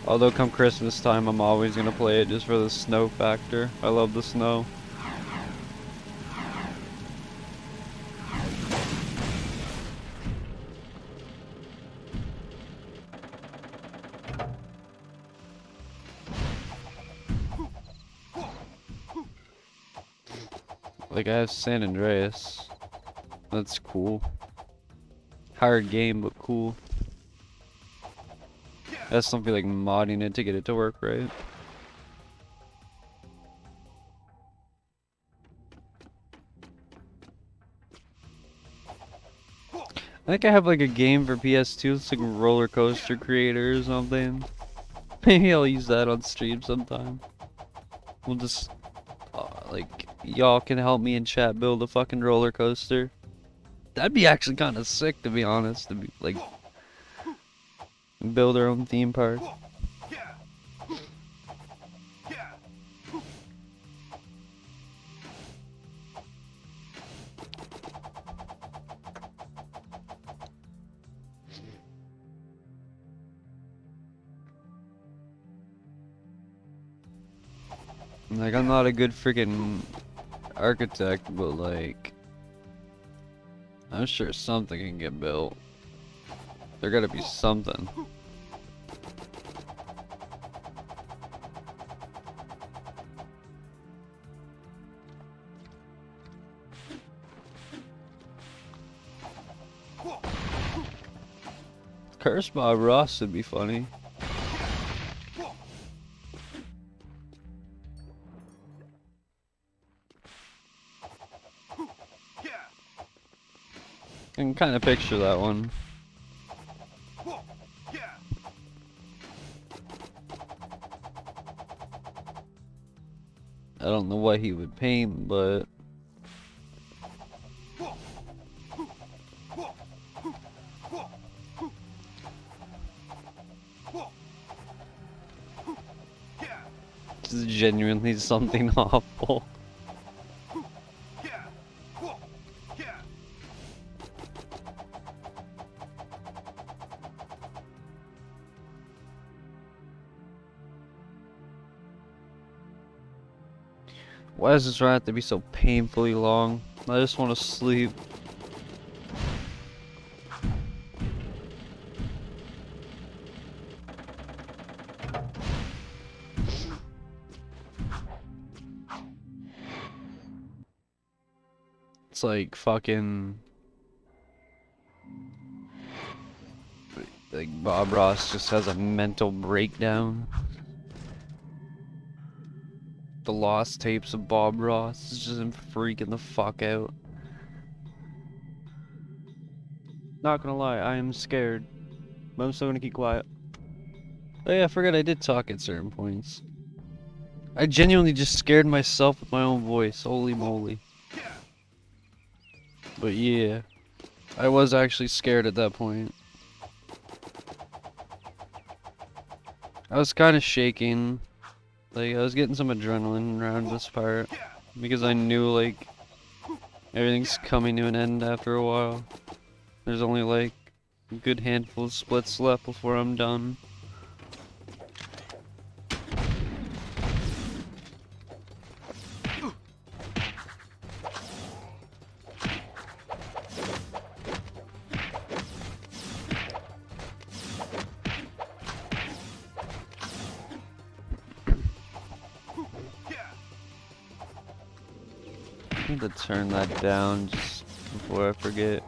Although come Christmas time, I'm always gonna play it just for the snow factor. I love the snow. Like, I have San Andreas. That's cool. Hard game, but cool. That's something like modding it to get it to work right. I think I have like a game for PS2. It's like Roller Coaster Creator or something. Maybe I'll use that on stream sometime. We'll just like, y'all can help me in chat build a fucking roller coaster. That'd be actually kind of sick, to be honest. To be like, build our own theme park. Like, I'm not a good freaking architect, but like, I'm sure something can get built. There gotta be something. Curse Bob Ross would be funny. I can kind of picture that one. I don't know what he would paint, but it's genuinely something awful. Why does this run have to be so painfully long? I just want to sleep. It's like fucking... like Bob Ross just has a mental breakdown. The lost tapes of Bob Ross is just him freaking the fuck out. Not gonna lie, I am scared. But I'm still gonna keep quiet. Oh yeah, I forgot I did talk at certain points. I genuinely just scared myself with my own voice. Holy moly. But yeah, I was actually scared at that point. I was kind of shaking. Like, I was getting some adrenaline around this part, because I knew, like, everything's coming to an end after a while. There's only, like, a good handful of splits left before I'm done. I need to turn that down just before I forget.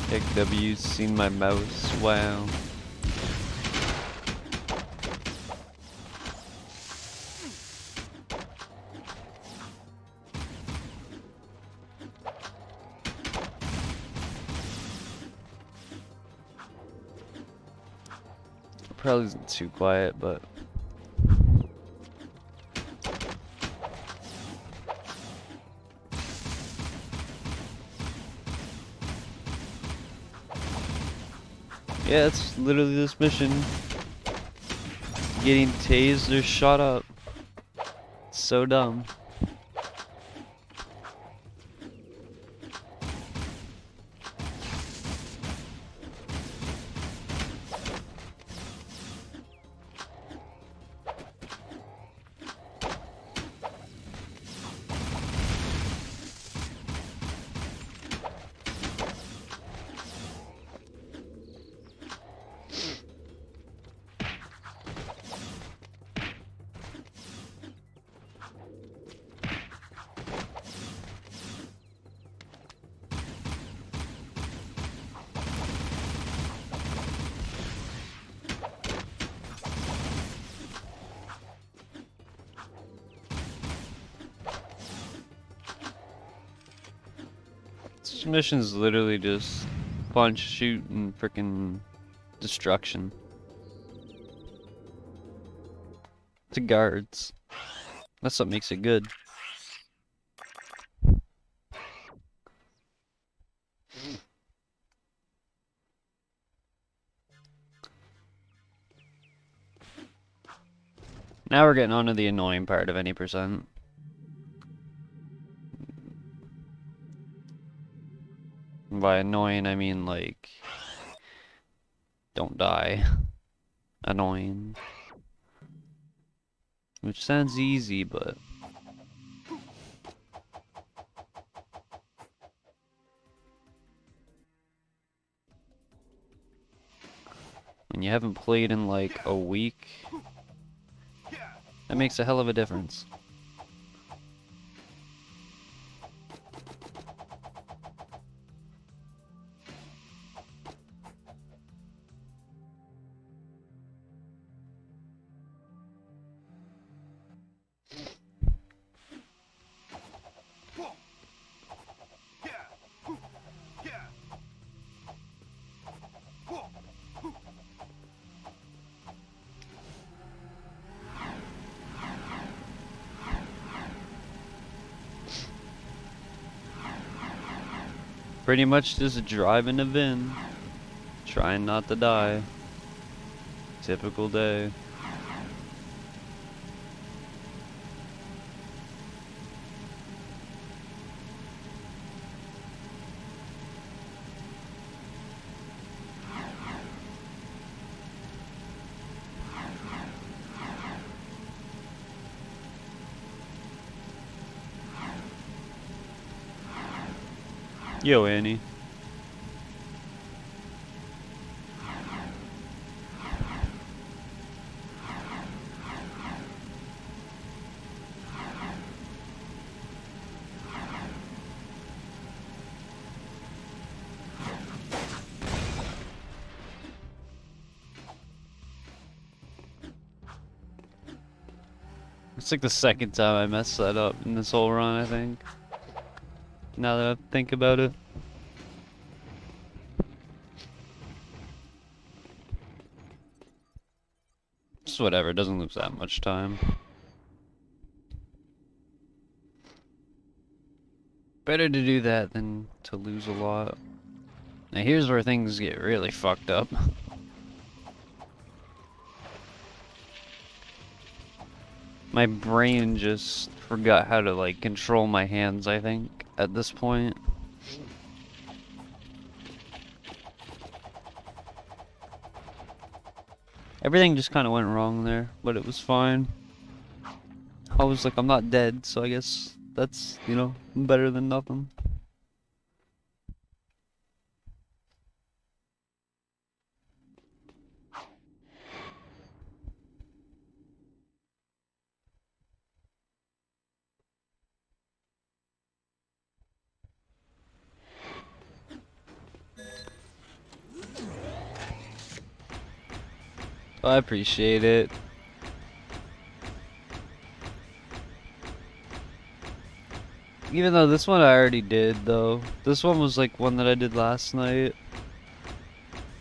Heck, W's seen my mouse. Wow. Probably isn't too quiet, but yeah, it's literally this mission. Getting tased or shot up. It's so dumb. This mission's literally just punch, shoot, and frickin' destruction. To guards. That's what makes it good. Now we're getting on to the annoying part of any percent. And by annoying, I mean like, don't die. Annoying. Which sounds easy, but when you haven't played in like a week, that makes a hell of a difference. Pretty much just driving a VIN, trying not to die. Typical day. Yo, Annie. It's like the second time I messed that up in this whole run, I think. Now that I think about it. Just whatever, it doesn't lose that much time. Better to do that than to lose a lot. Now here's where things get really fucked up. My brain just forgot how to like control my hands, I think, at this point. Everything just kind of went wrong there, but it was fine. I was like, I'm not dead, so I guess that's, you know, better than nothing. I appreciate it. Even though this one I already did, though. This one was like one that I did last night.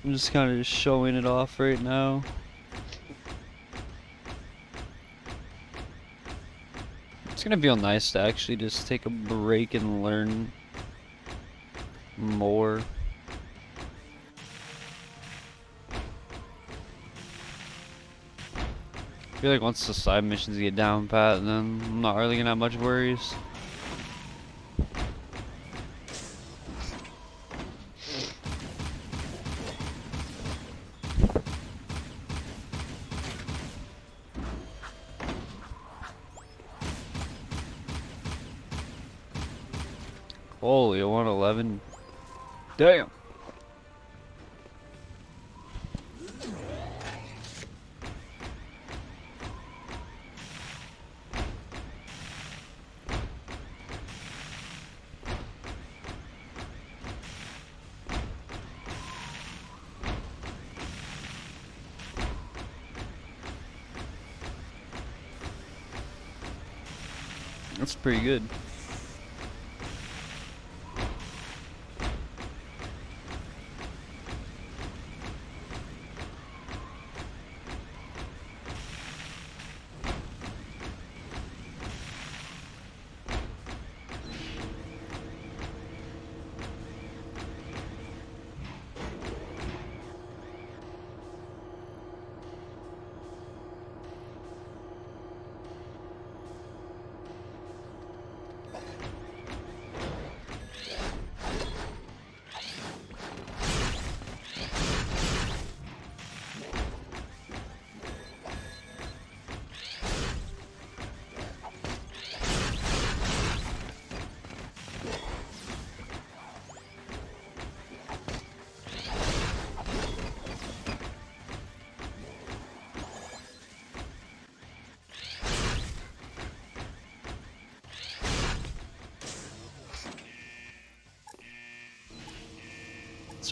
I'm just kind of just showing it off right now. It's gonna feel nice to actually just take a break and learn more. I feel like once the side missions get down pat, then I'm not really gonna have much worries. Holy, a 111. Damn. That's pretty good.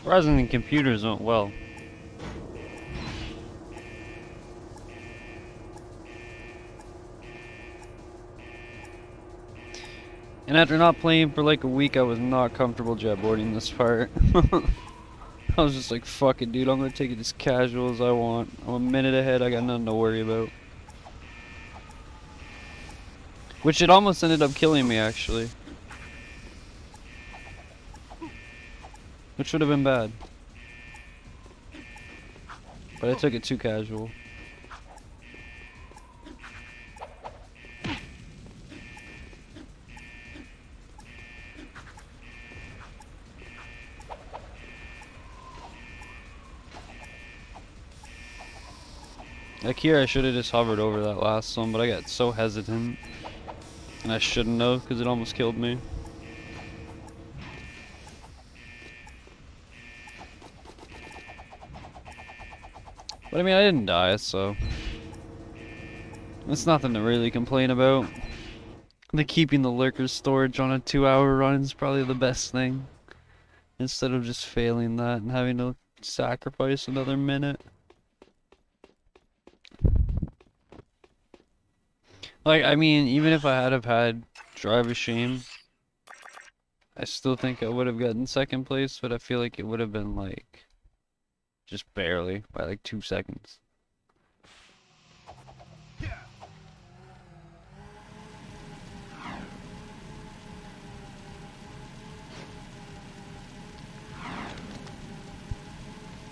Surprisingly, computers went well. And after not playing for like a week, I was not comfortable jetboarding this part. I was just like, fuck it, dude, I'm gonna take it as casual as I want. I'm a minute ahead, I got nothing to worry about. Which it almost ended up killing me, actually. Which would have been bad. But I took it too casual. Like here, I should have just hovered over that last one, but I got so hesitant. And I shouldn't have, because it almost killed me. But I mean, I didn't die, so... It's nothing to really complain about. The keeping the lurker storage on a 2-hour run is probably the best thing. Instead of just failing that and having to sacrifice another minute. Like, I mean, even if I had have had Drive of Shame, I still think I would have gotten second place, but I feel like it would have been like, just barely, by like 2 seconds.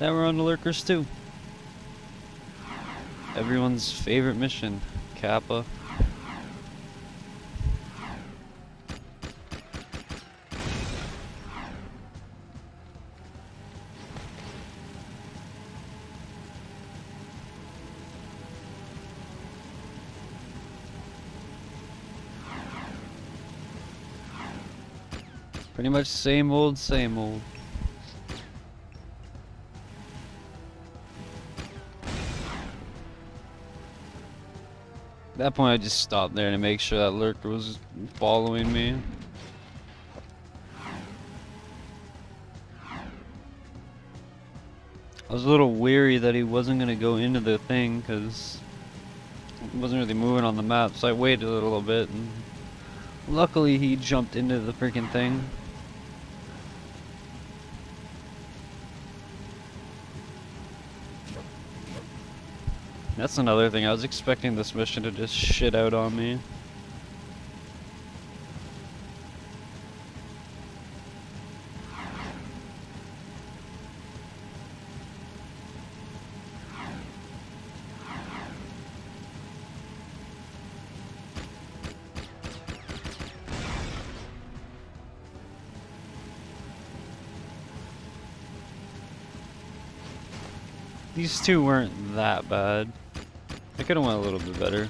Now we're on the lurkers too. Everyone's favorite mission, Kappa. Pretty much same old, same old. At that point I just stopped there to make sure that lurker was following me. I was a little weary that he wasn't gonna go into the thing because he wasn't really moving on the map, so I waited a little bit and luckily he jumped into the freaking thing. That's another thing, I was expecting this mission to just shit out on me. These two weren't that bad. I could have went a little bit better.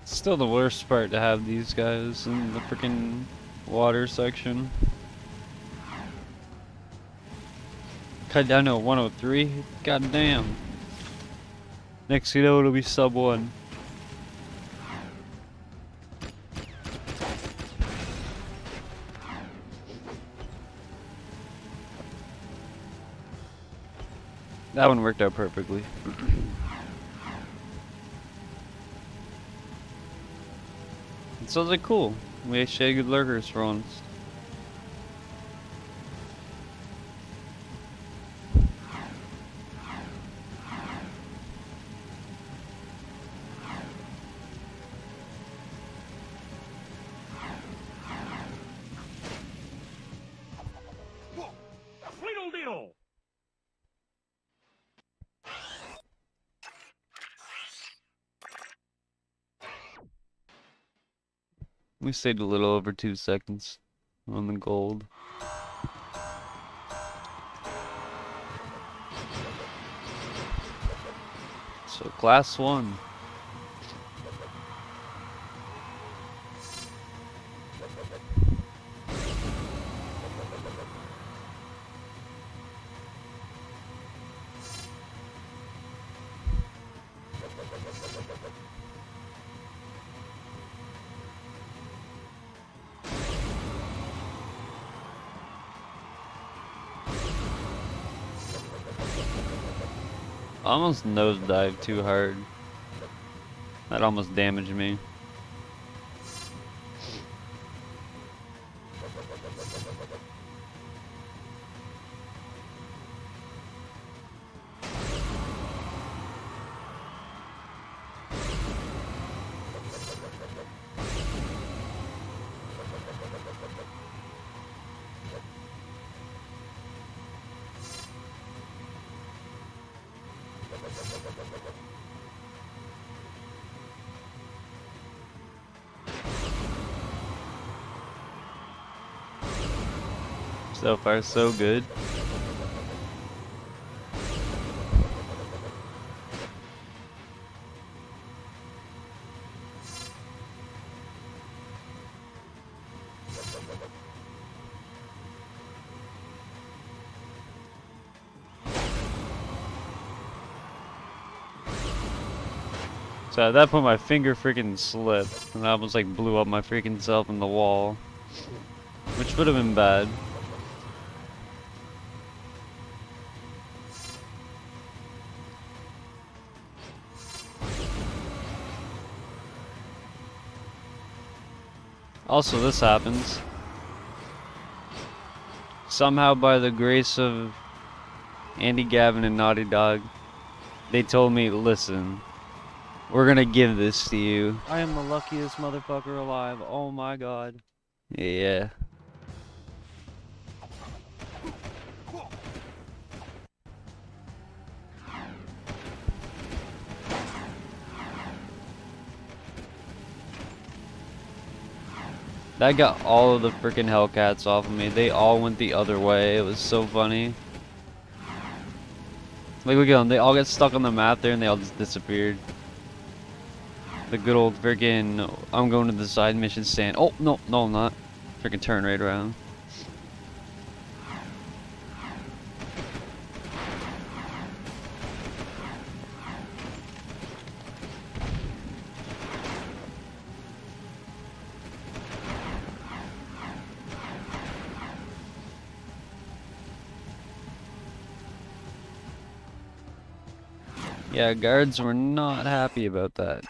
Still the worst part to have these guys in the freaking water section. Cut down to 103? God damn. Next you know it'll be sub 1. That one worked out perfectly. So I was like, cool. We actually had good lurkers for once. Tweedledee! We stayed a little over 2 seconds. on the gold. So class 1. I almost nosedived too hard. That almost damaged me. So far, so good. So at that point, my finger freaking slipped, and I almost like blew up my freaking self in the wall, which would have been bad. Also, this happens. Somehow, by the grace of Andy Gavin and Naughty Dog, they told me, listen, we're gonna give this to you. I am the luckiest motherfucker alive. Oh my god. Yeah. That got all of the freaking Hellcats off of me. They all went the other way. It was so funny. Like, look at them. They all got stuck on the map there and they all just disappeared. The good old freaking, I'm going to the side mission stand. Oh, no, no, I'm not. Freaking turn right around. Yeah, guards were not happy about that.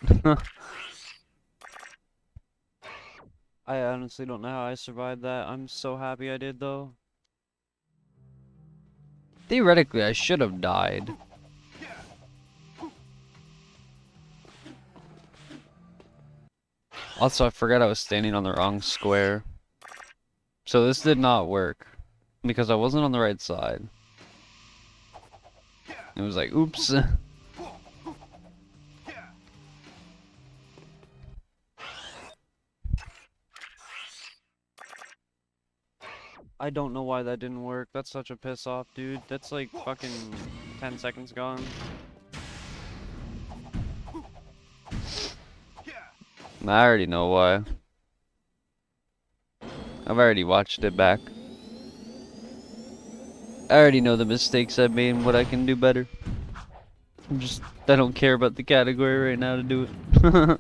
I honestly don't know how I survived that. I'm so happy I did, though. Theoretically, I should have died. Also, I forgot I was standing on the wrong square. So this did not work. Because I wasn't on the right side. It was like, oops. I don't know why that didn't work. That's such a piss off, dude. That's like fucking 10 seconds gone. I already know why. I've already watched it back. I already know the mistakes I've made and what I can do better. I don't care about the category right now to do it.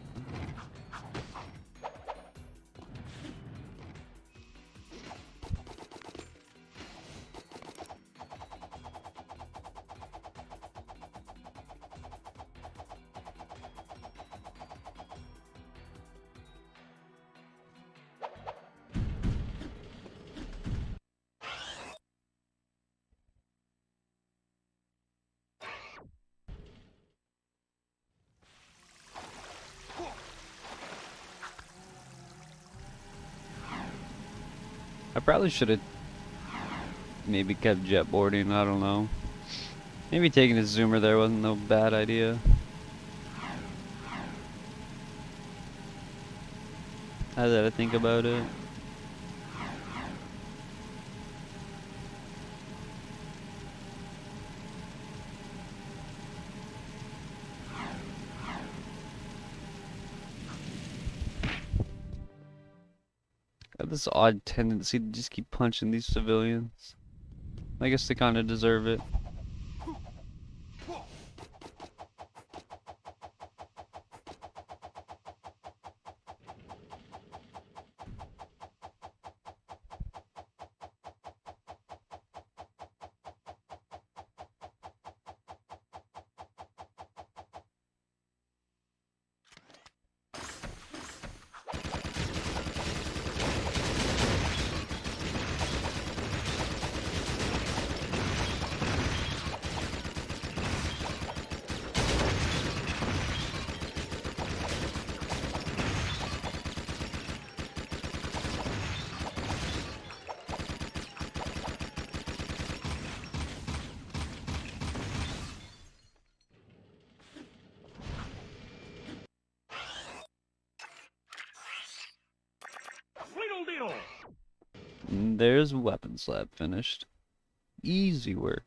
I probably should have maybe kept jetboarding, I don't know. Maybe taking a zoomer there wasn't no bad idea. Now that I think about it. Got this odd tendency to just keep punching these civilians. I guess they kind of deserve it. And there's Weapons Lab finished. Easy work.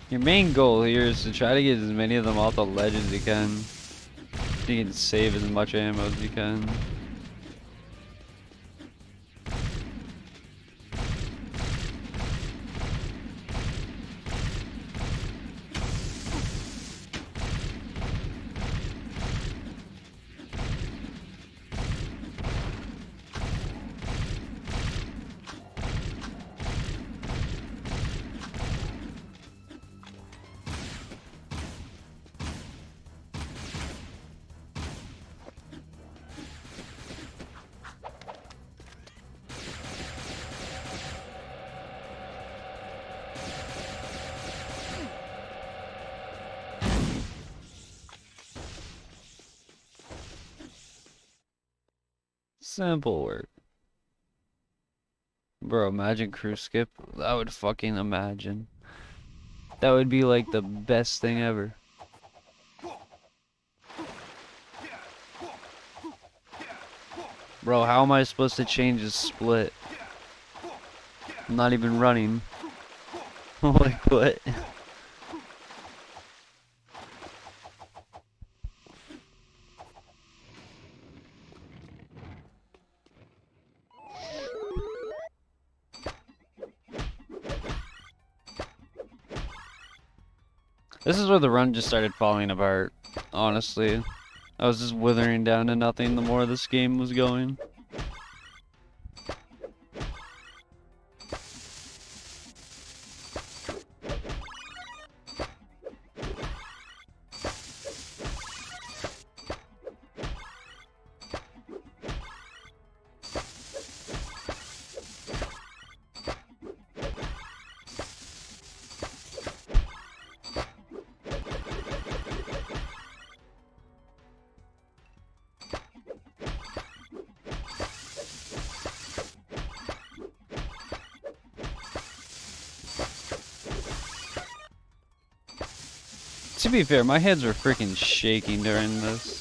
Your main goal here is to try to get as many of them off the ledge as you can. So you can save as much ammo as you can. Simple work. Bro, imagine crew skip. I would fucking imagine. That would be like the best thing ever. Bro, how am I supposed to change a split? I'm not even running. Like, what? This is where the run just started falling apart, honestly. I was just withering down to nothing the more this game was going. To be fair, my hands were freaking shaking during this.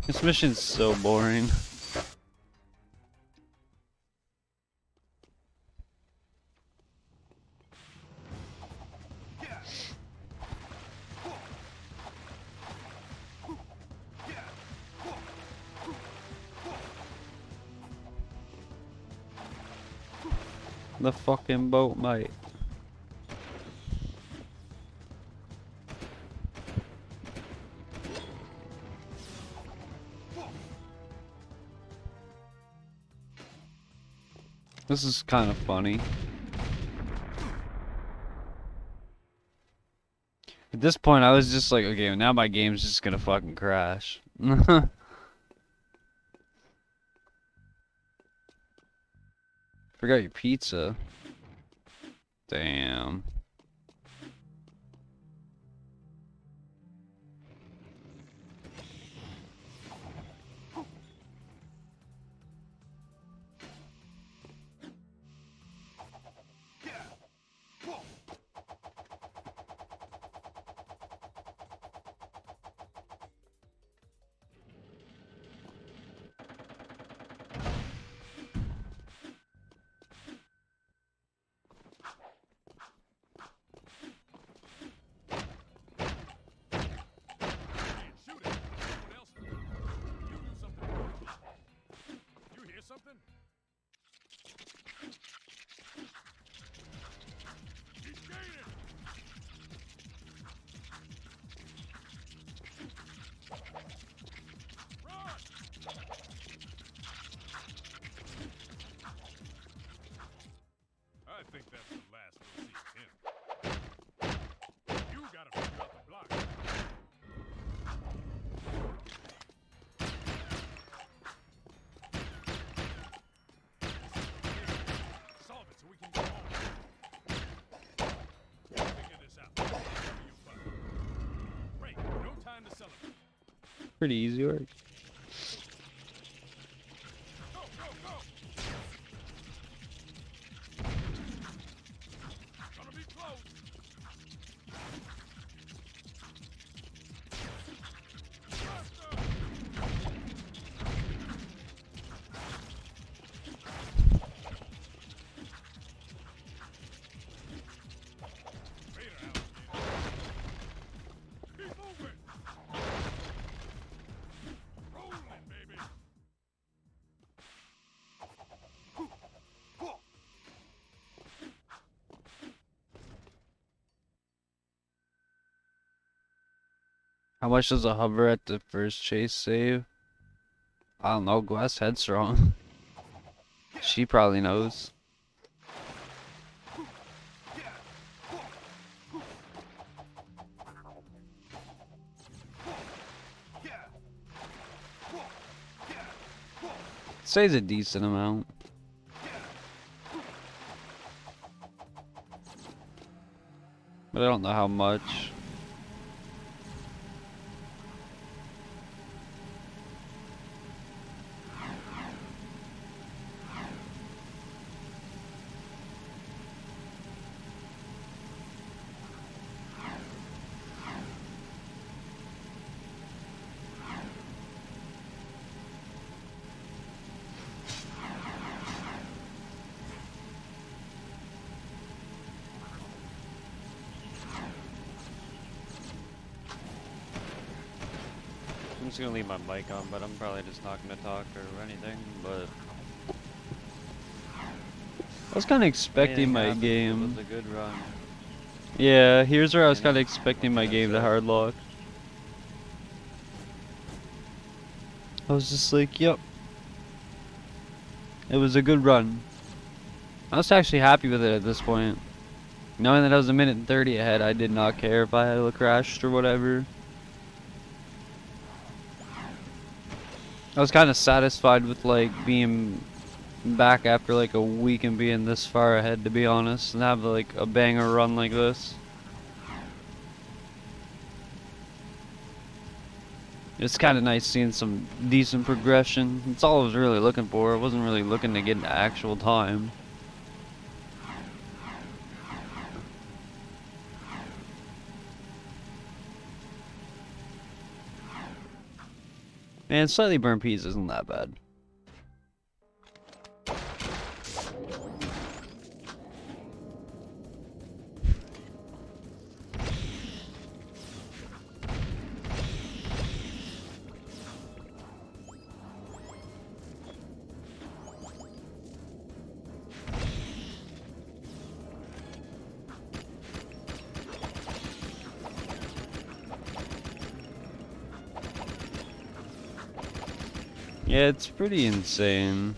This mission's so boring. the fucking boat, mate. This is kind of funny. At this point, I was just like, okay, now my game's just gonna fucking crash. Forgot your pizza. Damn. Something? He's gaining! Run! I think that's the last we'll see of him. You gotta figure out the block. Solve it so we can go home. Figure this out. You fuck. Great. No time to celebrate. Pretty easy work. Go, go, go! Gonna be close. Faster! Later, alligator. Keep moving! Rolling, baby! How much does a hover at the first chase save? I don't know. Go ask Headstrong. She probably knows. Saves a decent amount. But I don't know how much. I'm just gonna leave my mic on, but I'm probably just not gonna talk or anything, but I was kinda expecting my game. It was a good run. Yeah, here's where I was kinda expecting my game to hardlock. I was just like, yep. It was a good run. I was actually happy with it at this point. Knowing that I was a minute and 30 ahead, I did not care if I had crashed or whatever. I was kind of satisfied with like being back after like a week and being this far ahead, to be honest, and have like a banger run like this. It's kind of nice seeing some decent progression. That's all I was really looking for. I wasn't really looking to get into actual time. Man, slightly burnt peas isn't that bad. Yeah, it's pretty insane.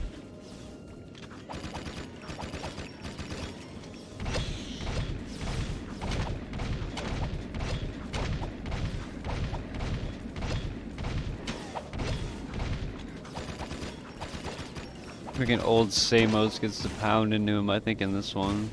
Freaking old Samos gets to pound into him, I think, in this one.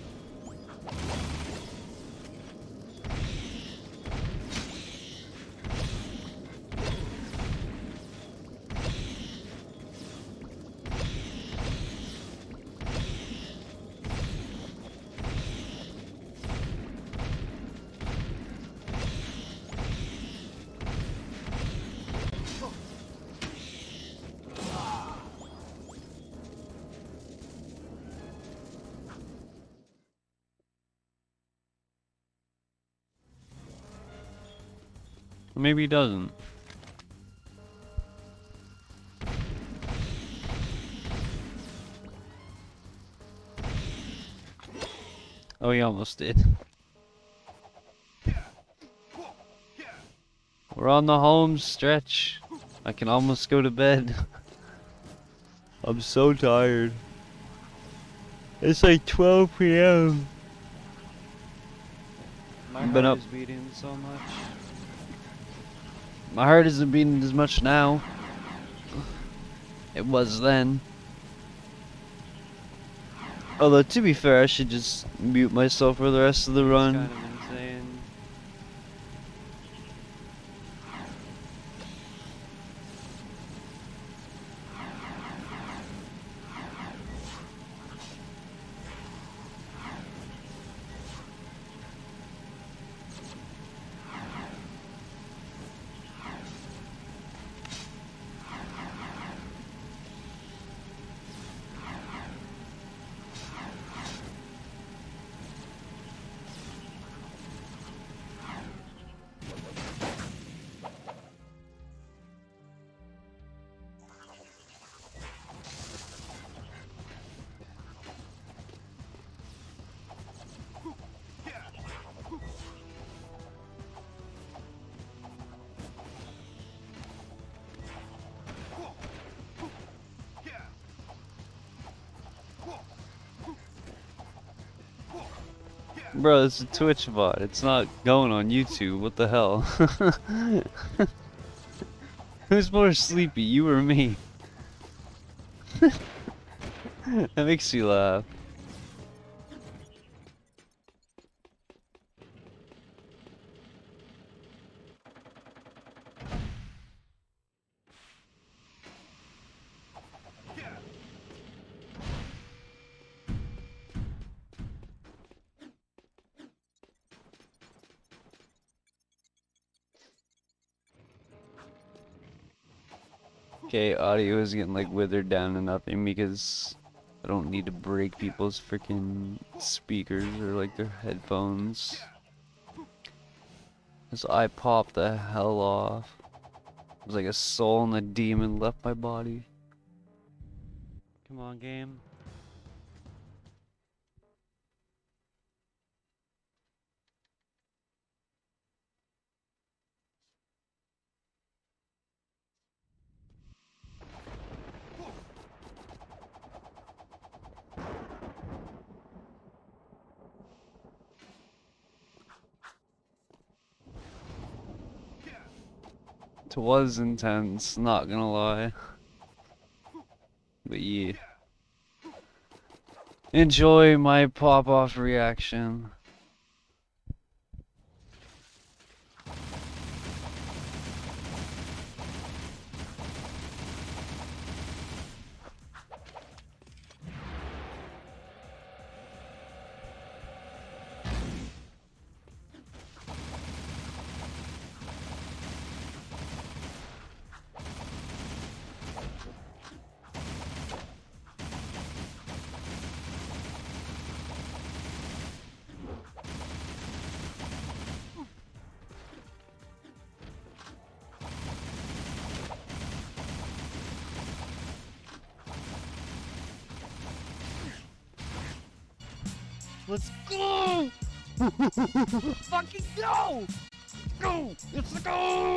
Or maybe he doesn't. Oh, he almost did. We're on the home stretch. I can almost go to bed. I'm so tired. It's like 12 p.m. I've been up beating so much. My heart isn't beating as much now. It was then. Although, to be fair, I should just mute myself for the rest of the run. It's kind of insane. Bro, it's a Twitch bot. It's not going on YouTube. What the hell? Who's more sleepy, you or me? That makes you laugh. Okay, audio is getting like withered down to nothing because I don't need to break people's freaking speakers or like their headphones. As I popped the hell off. It was like a soul and a demon left my body. Come on, game. It was intense, not gonna lie. But yeah. Enjoy my pop-off reaction. Let's go! Fucking go! Go! Let's go!